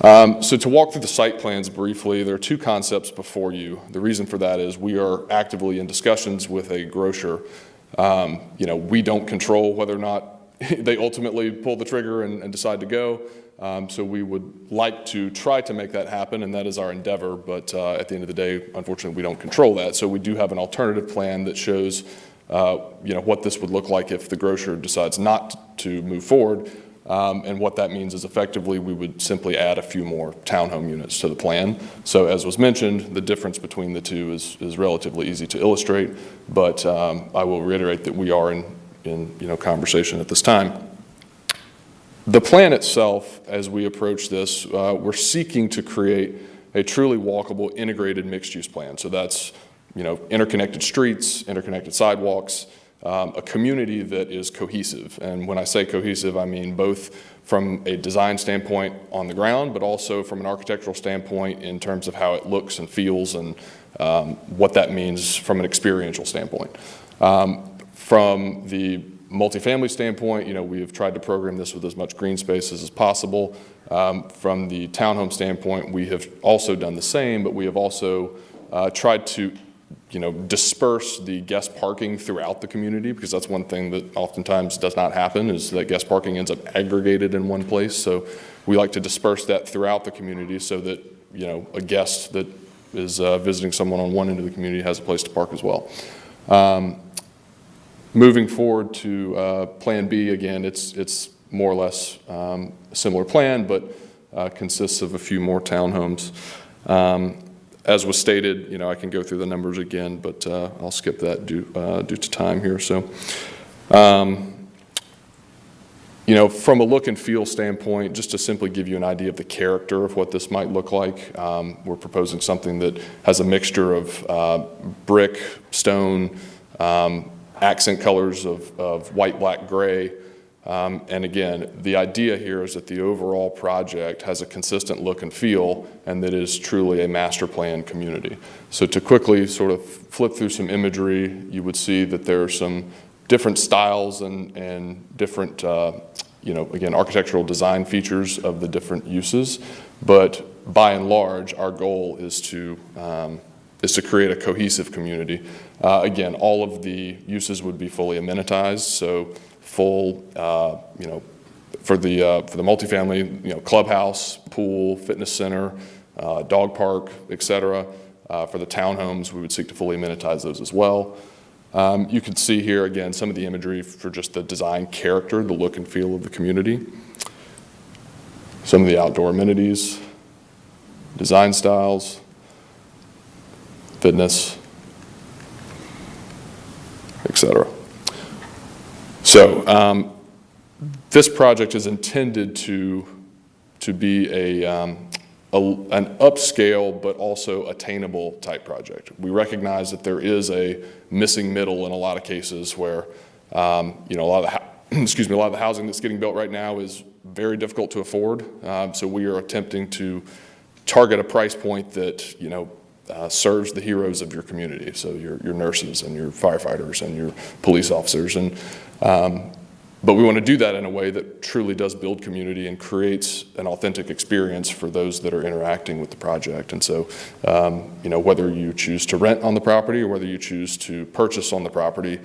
So to walk through the site plans briefly, there are 2 concepts before you. The reason for that is we are actively in discussions with a grocer. We don't control whether or not they ultimately pull the trigger and decide to go. So we would like to try to make that happen, and that is our endeavor, but at the end of the day, unfortunately, we don't control that. So we do have an alternative plan that shows what this would look like if the grocer decides not to move forward, and what that means is effectively we would simply add a few more townhome units to the plan. So as was mentioned, the difference between the two is relatively easy to illustrate, but I will reiterate that we are in conversation at this time. The plan itself, as we approach this, we're seeking to create a truly walkable, integrated mixed-use plan. So that's, interconnected streets, interconnected sidewalks, a community that is cohesive. And when I say cohesive, I mean both from a design standpoint on the ground, but also from an architectural standpoint in terms of how it looks and feels and what that means from an experiential standpoint. From the multifamily standpoint, we have tried to program this with as much green spaces as possible. From the townhome standpoint, we have also done the same, but we have also tried to, disperse the guest parking throughout the community, because that's one thing that oftentimes does not happen, is that guest parking ends up aggregated in one place. So we like to disperse that throughout the community so that, a guest that is visiting someone on one end of the community has a place to park as well. Moving forward to Plan B, again, it's more or less a similar plan, but consists of a few more townhomes. As was stated, I can go through the numbers again, but I'll skip that due to time here. So, from a look and feel standpoint, just to simply give you an idea of the character of what this might look like, we're proposing something that has a mixture of brick, stone, accent colors of white, black, gray. And again, the idea here is that the overall project has a consistent look and feel, and that it is truly a master plan community. So to quickly sort of flip through some imagery, you would see that there are some different styles and different, again, architectural design features of the different uses. But by and large, our goal is to create a cohesive community. Again, all of the uses would be fully amenitized, so full, for the multifamily, clubhouse, pool, fitness center, dog park, et cetera. For the townhomes, we would seek to fully amenitize those as well. You can see here, again, some of the imagery for just the design character, the look and feel of the community. Some of the outdoor amenities. design styles, fitness, etc. So this project is intended to be an upscale but also attainable type project. We recognize that there is a missing middle in a lot of cases where a lot of the housing that's getting built right now is very difficult to afford. So we are attempting to target a price point that serves the heroes of your community. So your nurses and your firefighters and your police officers, but we want to do that in a way that truly does build community and creates an authentic experience for those that are interacting with the project. And so, whether you choose to rent on the property or whether you choose to purchase on the property,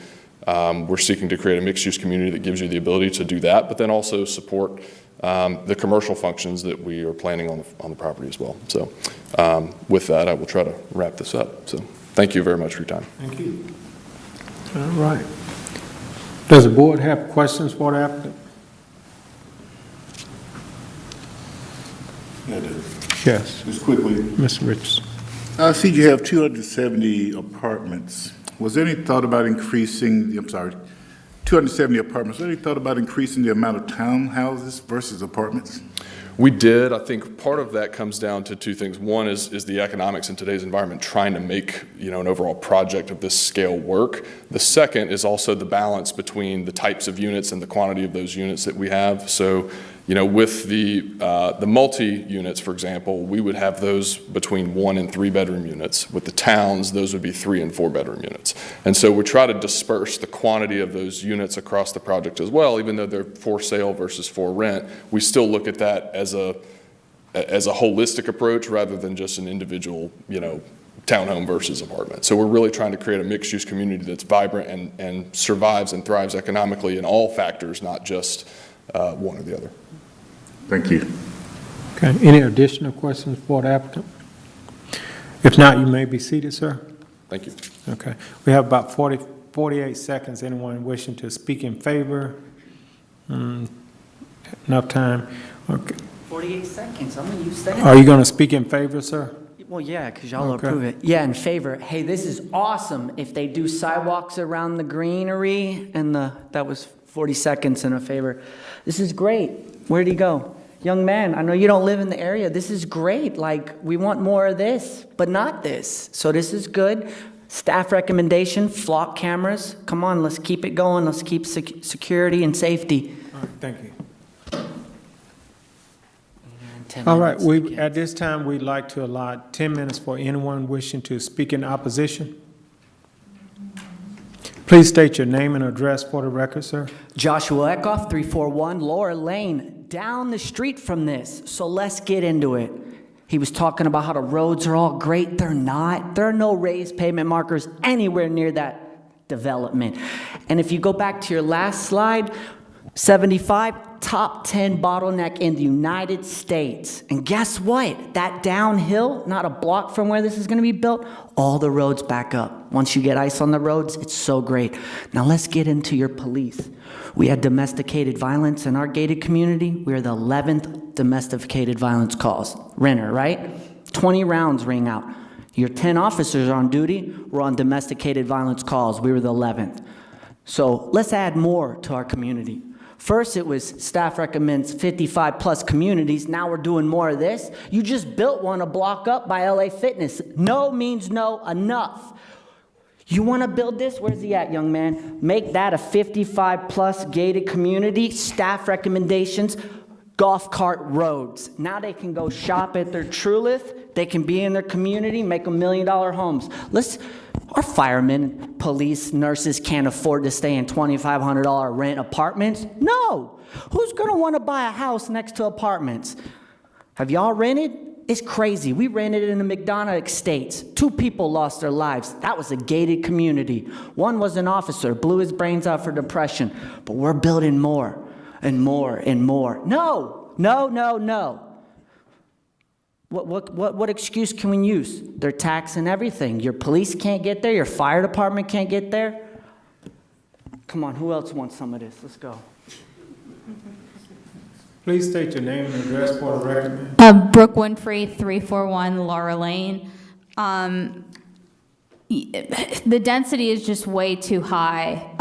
we're seeking to create a mixed-use community that gives you the ability to do that, but then also support the commercial functions that we are planning on the property as well. So, with that, I will try to wrap this up. So, thank you very much for your time. Thank you. All right. Does the board have questions for the applicant? Yes. Just quickly. Mr. Richardson. I see you have 270 apartments. Was there any thought about increasing, 270 apartments, was there any thought about increasing the amount of townhouses versus apartments? We did. I think part of that comes down to two things. One is the economics in today's environment, trying to make an overall project of this scale work. The second is also the balance between the types of units and the quantity of those units that we have. So, with the multi-units, for example, we would have those between 1 and 3 bedroom units. With the towns, those would be 3 and 4 bedroom units. And so we try to disperse the quantity of those units across the project as well, even though they're for sale versus for rent. We still look at that as a holistic approach rather than just an individual, townhome versus apartment. So we're really trying to create a mixed-use community that's vibrant and survives and thrives economically in all factors, not just one or the other. Thank you. Okay, any additional questions for the applicant? If not, you may be seated, sir. Thank you. Okay, we have about 48 seconds. Anyone wishing to speak in favor? Enough time. Okay. 48 seconds, I'm gonna use that. Are you going to speak in favor, sir? Well, yeah, because y'all Okay. approve it. Yeah, in favor. Hey, this is awesome. If they do sidewalks around the greenery and that was 40 seconds in a favor. This is great. Where'd he go? Young man, I know you don't live in the area. This is great. Like, we want more of this, but not this. So this is good. Staff recommendation, flock cameras. Come on, let's keep it going. Let's keep security and safety. All right, thank you. 10 All right, minutes. at this time, we'd like to allot 10 minutes for anyone wishing to speak in opposition. Please state your name and address for the record, sir. Joshua Eckhoff, 341 Laura Lane, down the street from this. So let's get into it. He was talking about how the roads are all great. They're not. There are no raised pavement markers anywhere near that development. And if you go back to your last slide, 75, top 10 bottleneck in the United States. And guess what? That downhill, not a block from where this is going to be built, all the roads back up. Once you get ice on the roads, it's so great. Now let's get into your police. We had domesticated violence in our gated community. We are the 11th domesticated violence calls. Renner, right? 20 rounds ring out. Your 10 officers are on duty. We're on domesticated violence calls. We were the 11th. So let's add more to our community. First, it was staff recommends 55 plus communities. Now we're doing more of this. You just built one a block up by LA Fitness. No means no, enough. You want to build this? Where's he at, young man? Make that a 55 plus gated community. Staff recommendations, golf cart roads. Now they can go shop at their Trulith. They can be in their community, make $1 million homes. Our firemen, police, nurses can't afford to stay in $2,500 rent apartments. No. Who's going to want to buy a house next to apartments? Have y'all rented? It's crazy. We rented in the McDonough Estates. 2 people lost their lives. That was a gated community. One was an officer, blew his brains out for depression. But we're building more and more and more. No, no, no, no. What excuse can we use? They're taxing everything. Your police can't get there. Your fire department can't get there. Come on, who else wants some of this? Let's go. Please state your name and address for the record, ma'am. Brooke Winfrey, 341 Laura Lane. The density is just way too high.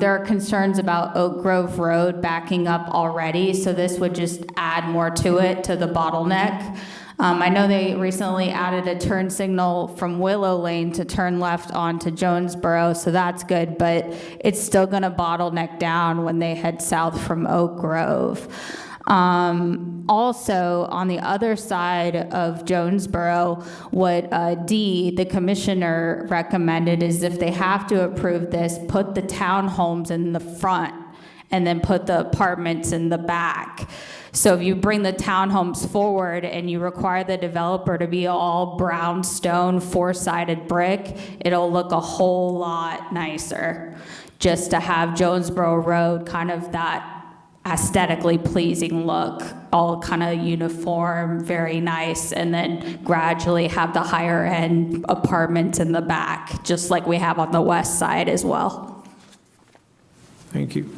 There are concerns about Oak Grove Road backing up already, so this would just add more to it, to the bottleneck. I know they recently added a turn signal from Willow Lane to turn left onto Jonesboro, so that's good, but it's still gonna bottleneck down when they head south from Oak Grove. Also, on the other side of Jonesboro, what Dee, the commissioner, recommended is if they have to approve this, put the townhomes in the front and then put the apartments in the back. So if you bring the townhomes forward and you require the developer to be all brownstone, four-sided brick, it'll look a whole lot nicer, just to have Jonesboro Road kind of that aesthetically pleasing look, all kind of uniform, very nice, and then gradually have the higher end apartments in the back, just like we have on the west side as well. Thank you.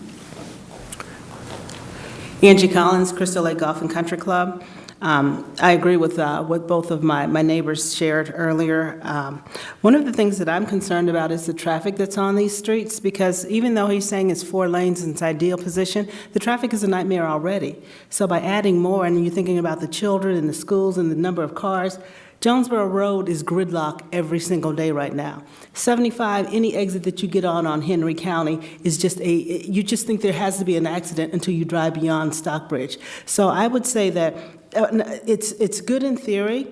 Angie Collins, Crystal Lake Golf and Country Club. I agree with what both of my neighbors shared earlier. One of the things that I'm concerned about is the traffic that's on these streets, because even though he's saying it's 4 lanes in its ideal position, the traffic is a nightmare already. So by adding more, and you're thinking about the children and the schools and the number of cars, Jonesboro Road is gridlock every single day right now. 75, any exit that you get on Henry County is just you just think there has to be an accident until you drive beyond Stockbridge. So I would say that it's good in theory.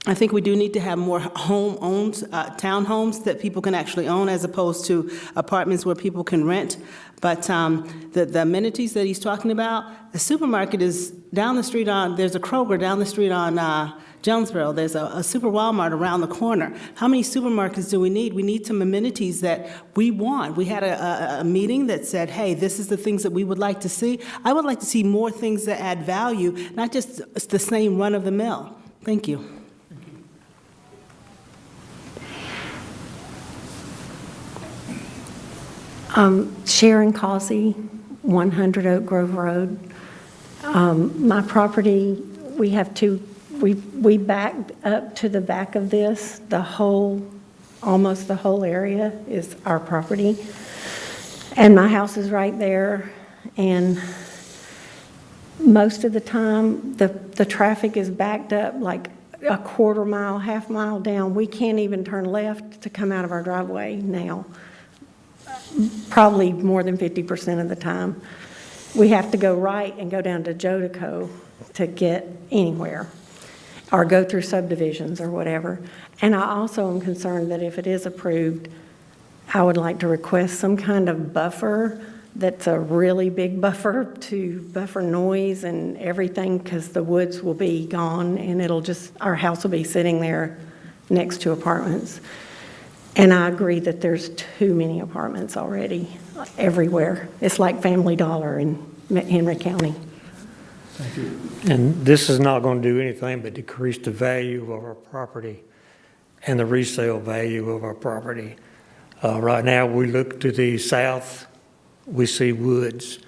I think we do need to have more townhomes that people can actually own, as opposed to apartments where people can rent. But the amenities that he's talking about, the supermarket is down the street there's a Kroger down the street on Jonesboro. There's a Super Walmart around the corner. How many supermarkets do we need? We need some amenities that we want. We had a meeting that said, hey, this is the things that we would like to see. I would like to see more things that add value, not just the same run-of-the-mill. Thank you. Sharon Causey, 100 Oak Grove Road. My property, we have we backed up to the back of this. Almost the whole area is our property. And my house is right there. And most of the time, the traffic is backed up like a quarter mile, half mile down. We can't even turn left to come out of our driveway now. Probably more than 50% of the time. We have to go right and go down to Jodico to get anywhere, or go through subdivisions or whatever. And I also am concerned that if it is approved, I would like to request some kind of buffer that's a really big buffer to buffer noise and everything, because the woods will be gone and our house will be sitting there next to apartments. And I agree that there's too many apartments already everywhere. It's like Family Dollar in Henry County. Thank you. And this is not going to do anything but decrease the value of our property and the resale value of our property. Right now, we look to the south, we see woods.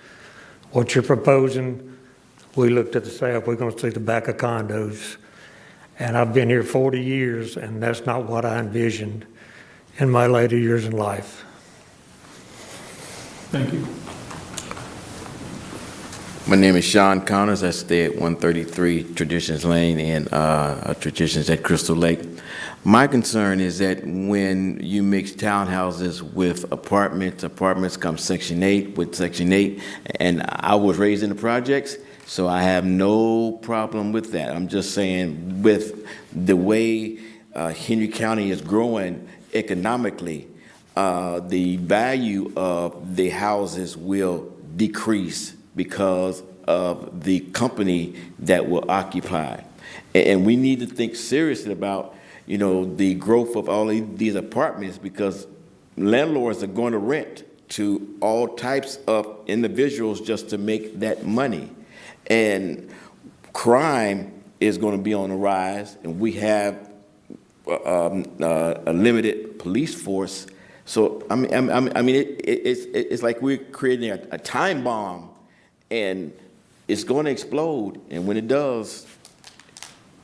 What you're proposing, we look to the south, we're going to see the back of condos. And I've been here 40 years, and that's not what I envisioned in my later years in life. Thank you. My name is Sean Connors. I stay at 133 Traditions Lane and Traditions at Crystal Lake. My concern is that when you mix townhouses with apartments come Section 8 with Section 8, and I was raised in the projects, so I have no problem with that. I'm just saying, with the way Henry County is growing economically, the value of the houses will decrease because of the company that will occupy. And we need to think seriously about, the growth of all these apartments, because landlords are going to rent to all types of individuals just to make that money. And crime is going to be on the rise, and we have a limited police force. So it's like we're creating a time bomb, and it's going to explode, and when it does,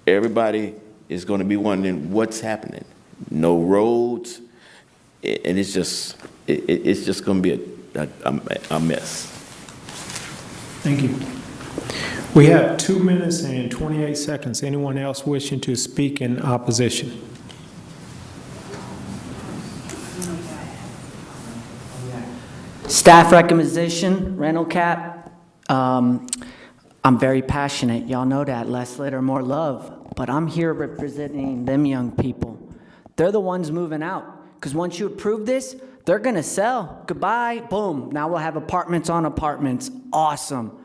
everybody is going to be wondering what's happening. No roads, and it's just going to be a mess. Thank you. We have 2 minutes and 28 seconds. Anyone else wishing to speak in opposition? Staff recommendation, rental cap. I'm very passionate. Y'all know that. Less litter, more love. But I'm here representing them young people. They're the ones moving out. Because once you approve this, they're going to sell. Goodbye. Boom. Now we'll have apartments on apartments. Awesome.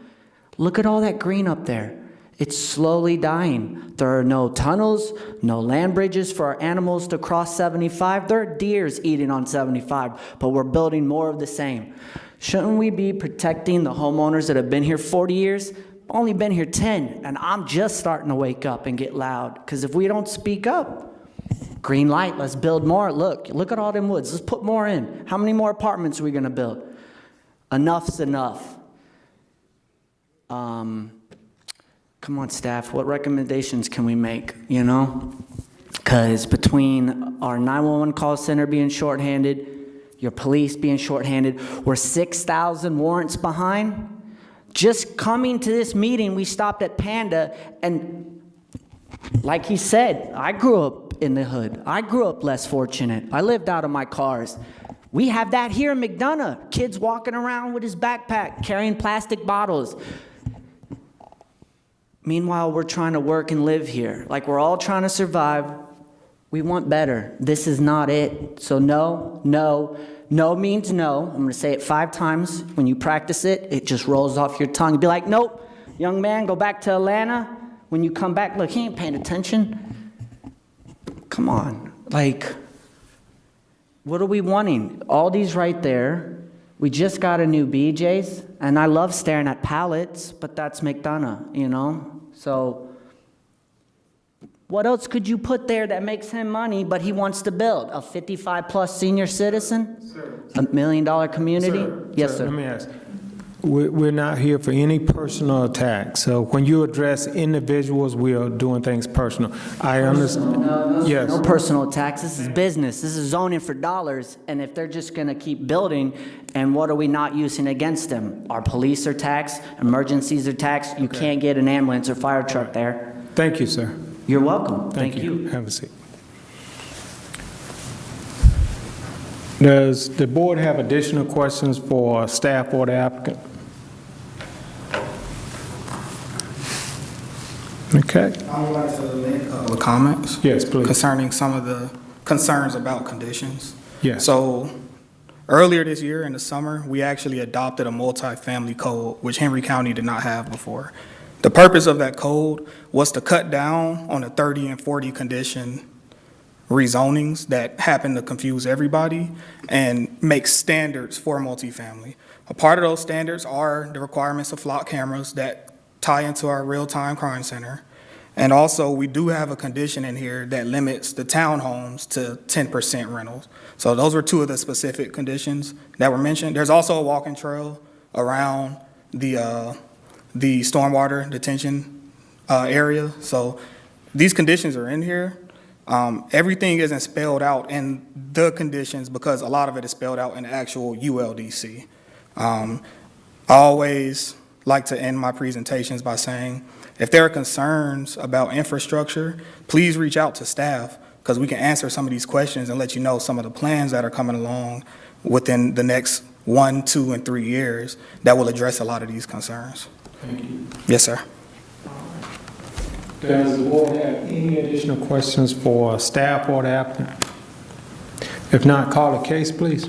Look at all that green up there. It's slowly dying. There are no tunnels, no land bridges for our animals to cross 75. There are deers eating on 75, but we're building more of the same. Shouldn't we be protecting the homeowners that have been here 40 years? Only been here 10, and I'm just starting to wake up and get loud. Because if we don't speak up, green light, let's build more. Look at all them woods. Let's put more in. How many more apartments are we going to build? Enough's enough. Come on, staff, what recommendations can we make, you know? Because between our 911 call center being shorthanded, your police being shorthanded, we're 6,000 warrants behind. Just coming to this meeting, we stopped at Panda, and like he said, I grew up in the hood. I grew up less fortunate. I lived out of my cars. We have that here in McDonough. Kids walking around with his backpack, carrying plastic bottles. Meanwhile, we're trying to work and live here. Like we're all trying to survive. We want better. This is not it. So no, no, no means no. I'm going to say it 5 times. When you practice it, it just rolls off your tongue. Be like, nope, young man, go back to Atlanta. When you come back, look, he ain't paying attention. Come on. Like, what are we wanting? All these right there. We just got a new BJ's, and I love staring at pallets, but that's McDonough, you know? So what else could you put there that makes him money, but he wants to build? A 55-plus senior citizen? Sir. $1 million community? Sir, yes, sir. Let me ask. We're not here for any personal attack. So when you address individuals, we are doing things personal. I understand. Yes. No personal attacks. This is business. This is zoning for dollars. And if they're just going to keep building, and what are we not using against them? Our police are taxed. Emergencies are taxed. You can't get an ambulance or fire truck there. Thank you, sir. You're welcome. Thank you. Have a seat. Does the board have additional questions for staff or the applicant? Okay. I would like to make a couple of comments. Yes, please. Concerning some of the concerns about conditions. Yes. So earlier this year in the summer, we actually adopted a multifamily code, which Henry County did not have before. The purpose of that code was to cut down on the 30 and 40 condition rezonings that happen to confuse everybody and make standards for multifamily. A part of those standards are the requirements of flock cameras that tie into our real-time crime center. And also, we do have a condition in here that limits the townhomes to 10% rentals. So those were 2 of the specific conditions that were mentioned. There's also a walking trail around the stormwater detention area. So these conditions are in here. Everything isn't spelled out in the conditions because a lot of it is spelled out in the actual ULDC. I always like to end my presentations by saying, if there are concerns about infrastructure, please reach out to staff because we can answer some of these questions and let you know some of the plans that are coming along within the next 1, 2, and 3 years that will address a lot of these concerns. Thank you. Yes, sir. Does the board have any additional questions for staff or the applicant? If not, call the case, please.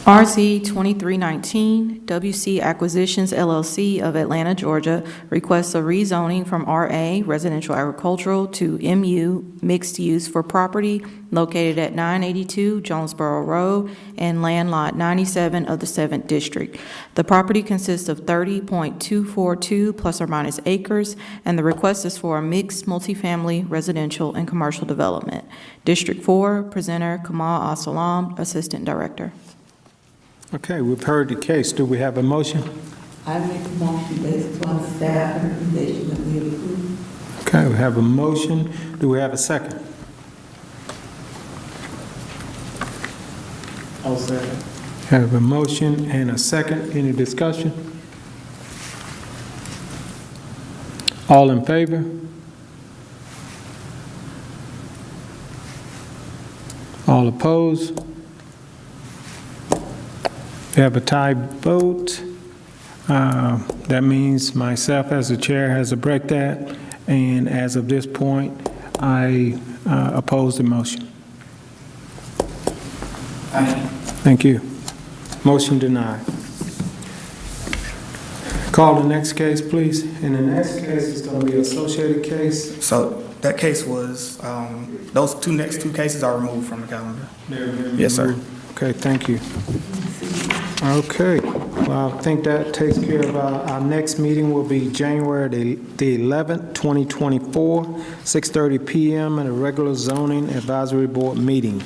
RZ 2319, WC Acquisitions LLC of Atlanta, Georgia, requests a rezoning from RA Residential Agricultural to MU Mixed Use for property located at 982 Jonesboro Road and Land Lot 97 of the 7th District. The property consists of 30.242 plus or minus acres, and the request is for a mixed multifamily residential and commercial development. District 4, presenter Kamal Al-Salam, Assistant Director. Okay, we've heard the case. Do we have a motion? I make a motion based on staff recommendation that we approve. Okay, we have a motion. Do we have a second? I'll say. Have a motion and a second. Any discussion? All in favor? All opposed? We have a tie vote. That means myself as the chair has to break that, and as of this point, I oppose the motion. Thank you. Motion denied. Call the next case, please. And the next case is going to be associated case. So that case was, those next two cases are removed from the calendar. Yes, sir. Okay, thank you. Okay, well, I think that takes care of our next meeting will be January the 11th, 2024, 6:30 PM at a regular zoning advisory board meeting.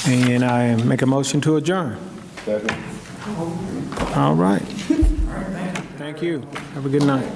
And I make a motion to adjourn. All right. Thank you. Have a good night.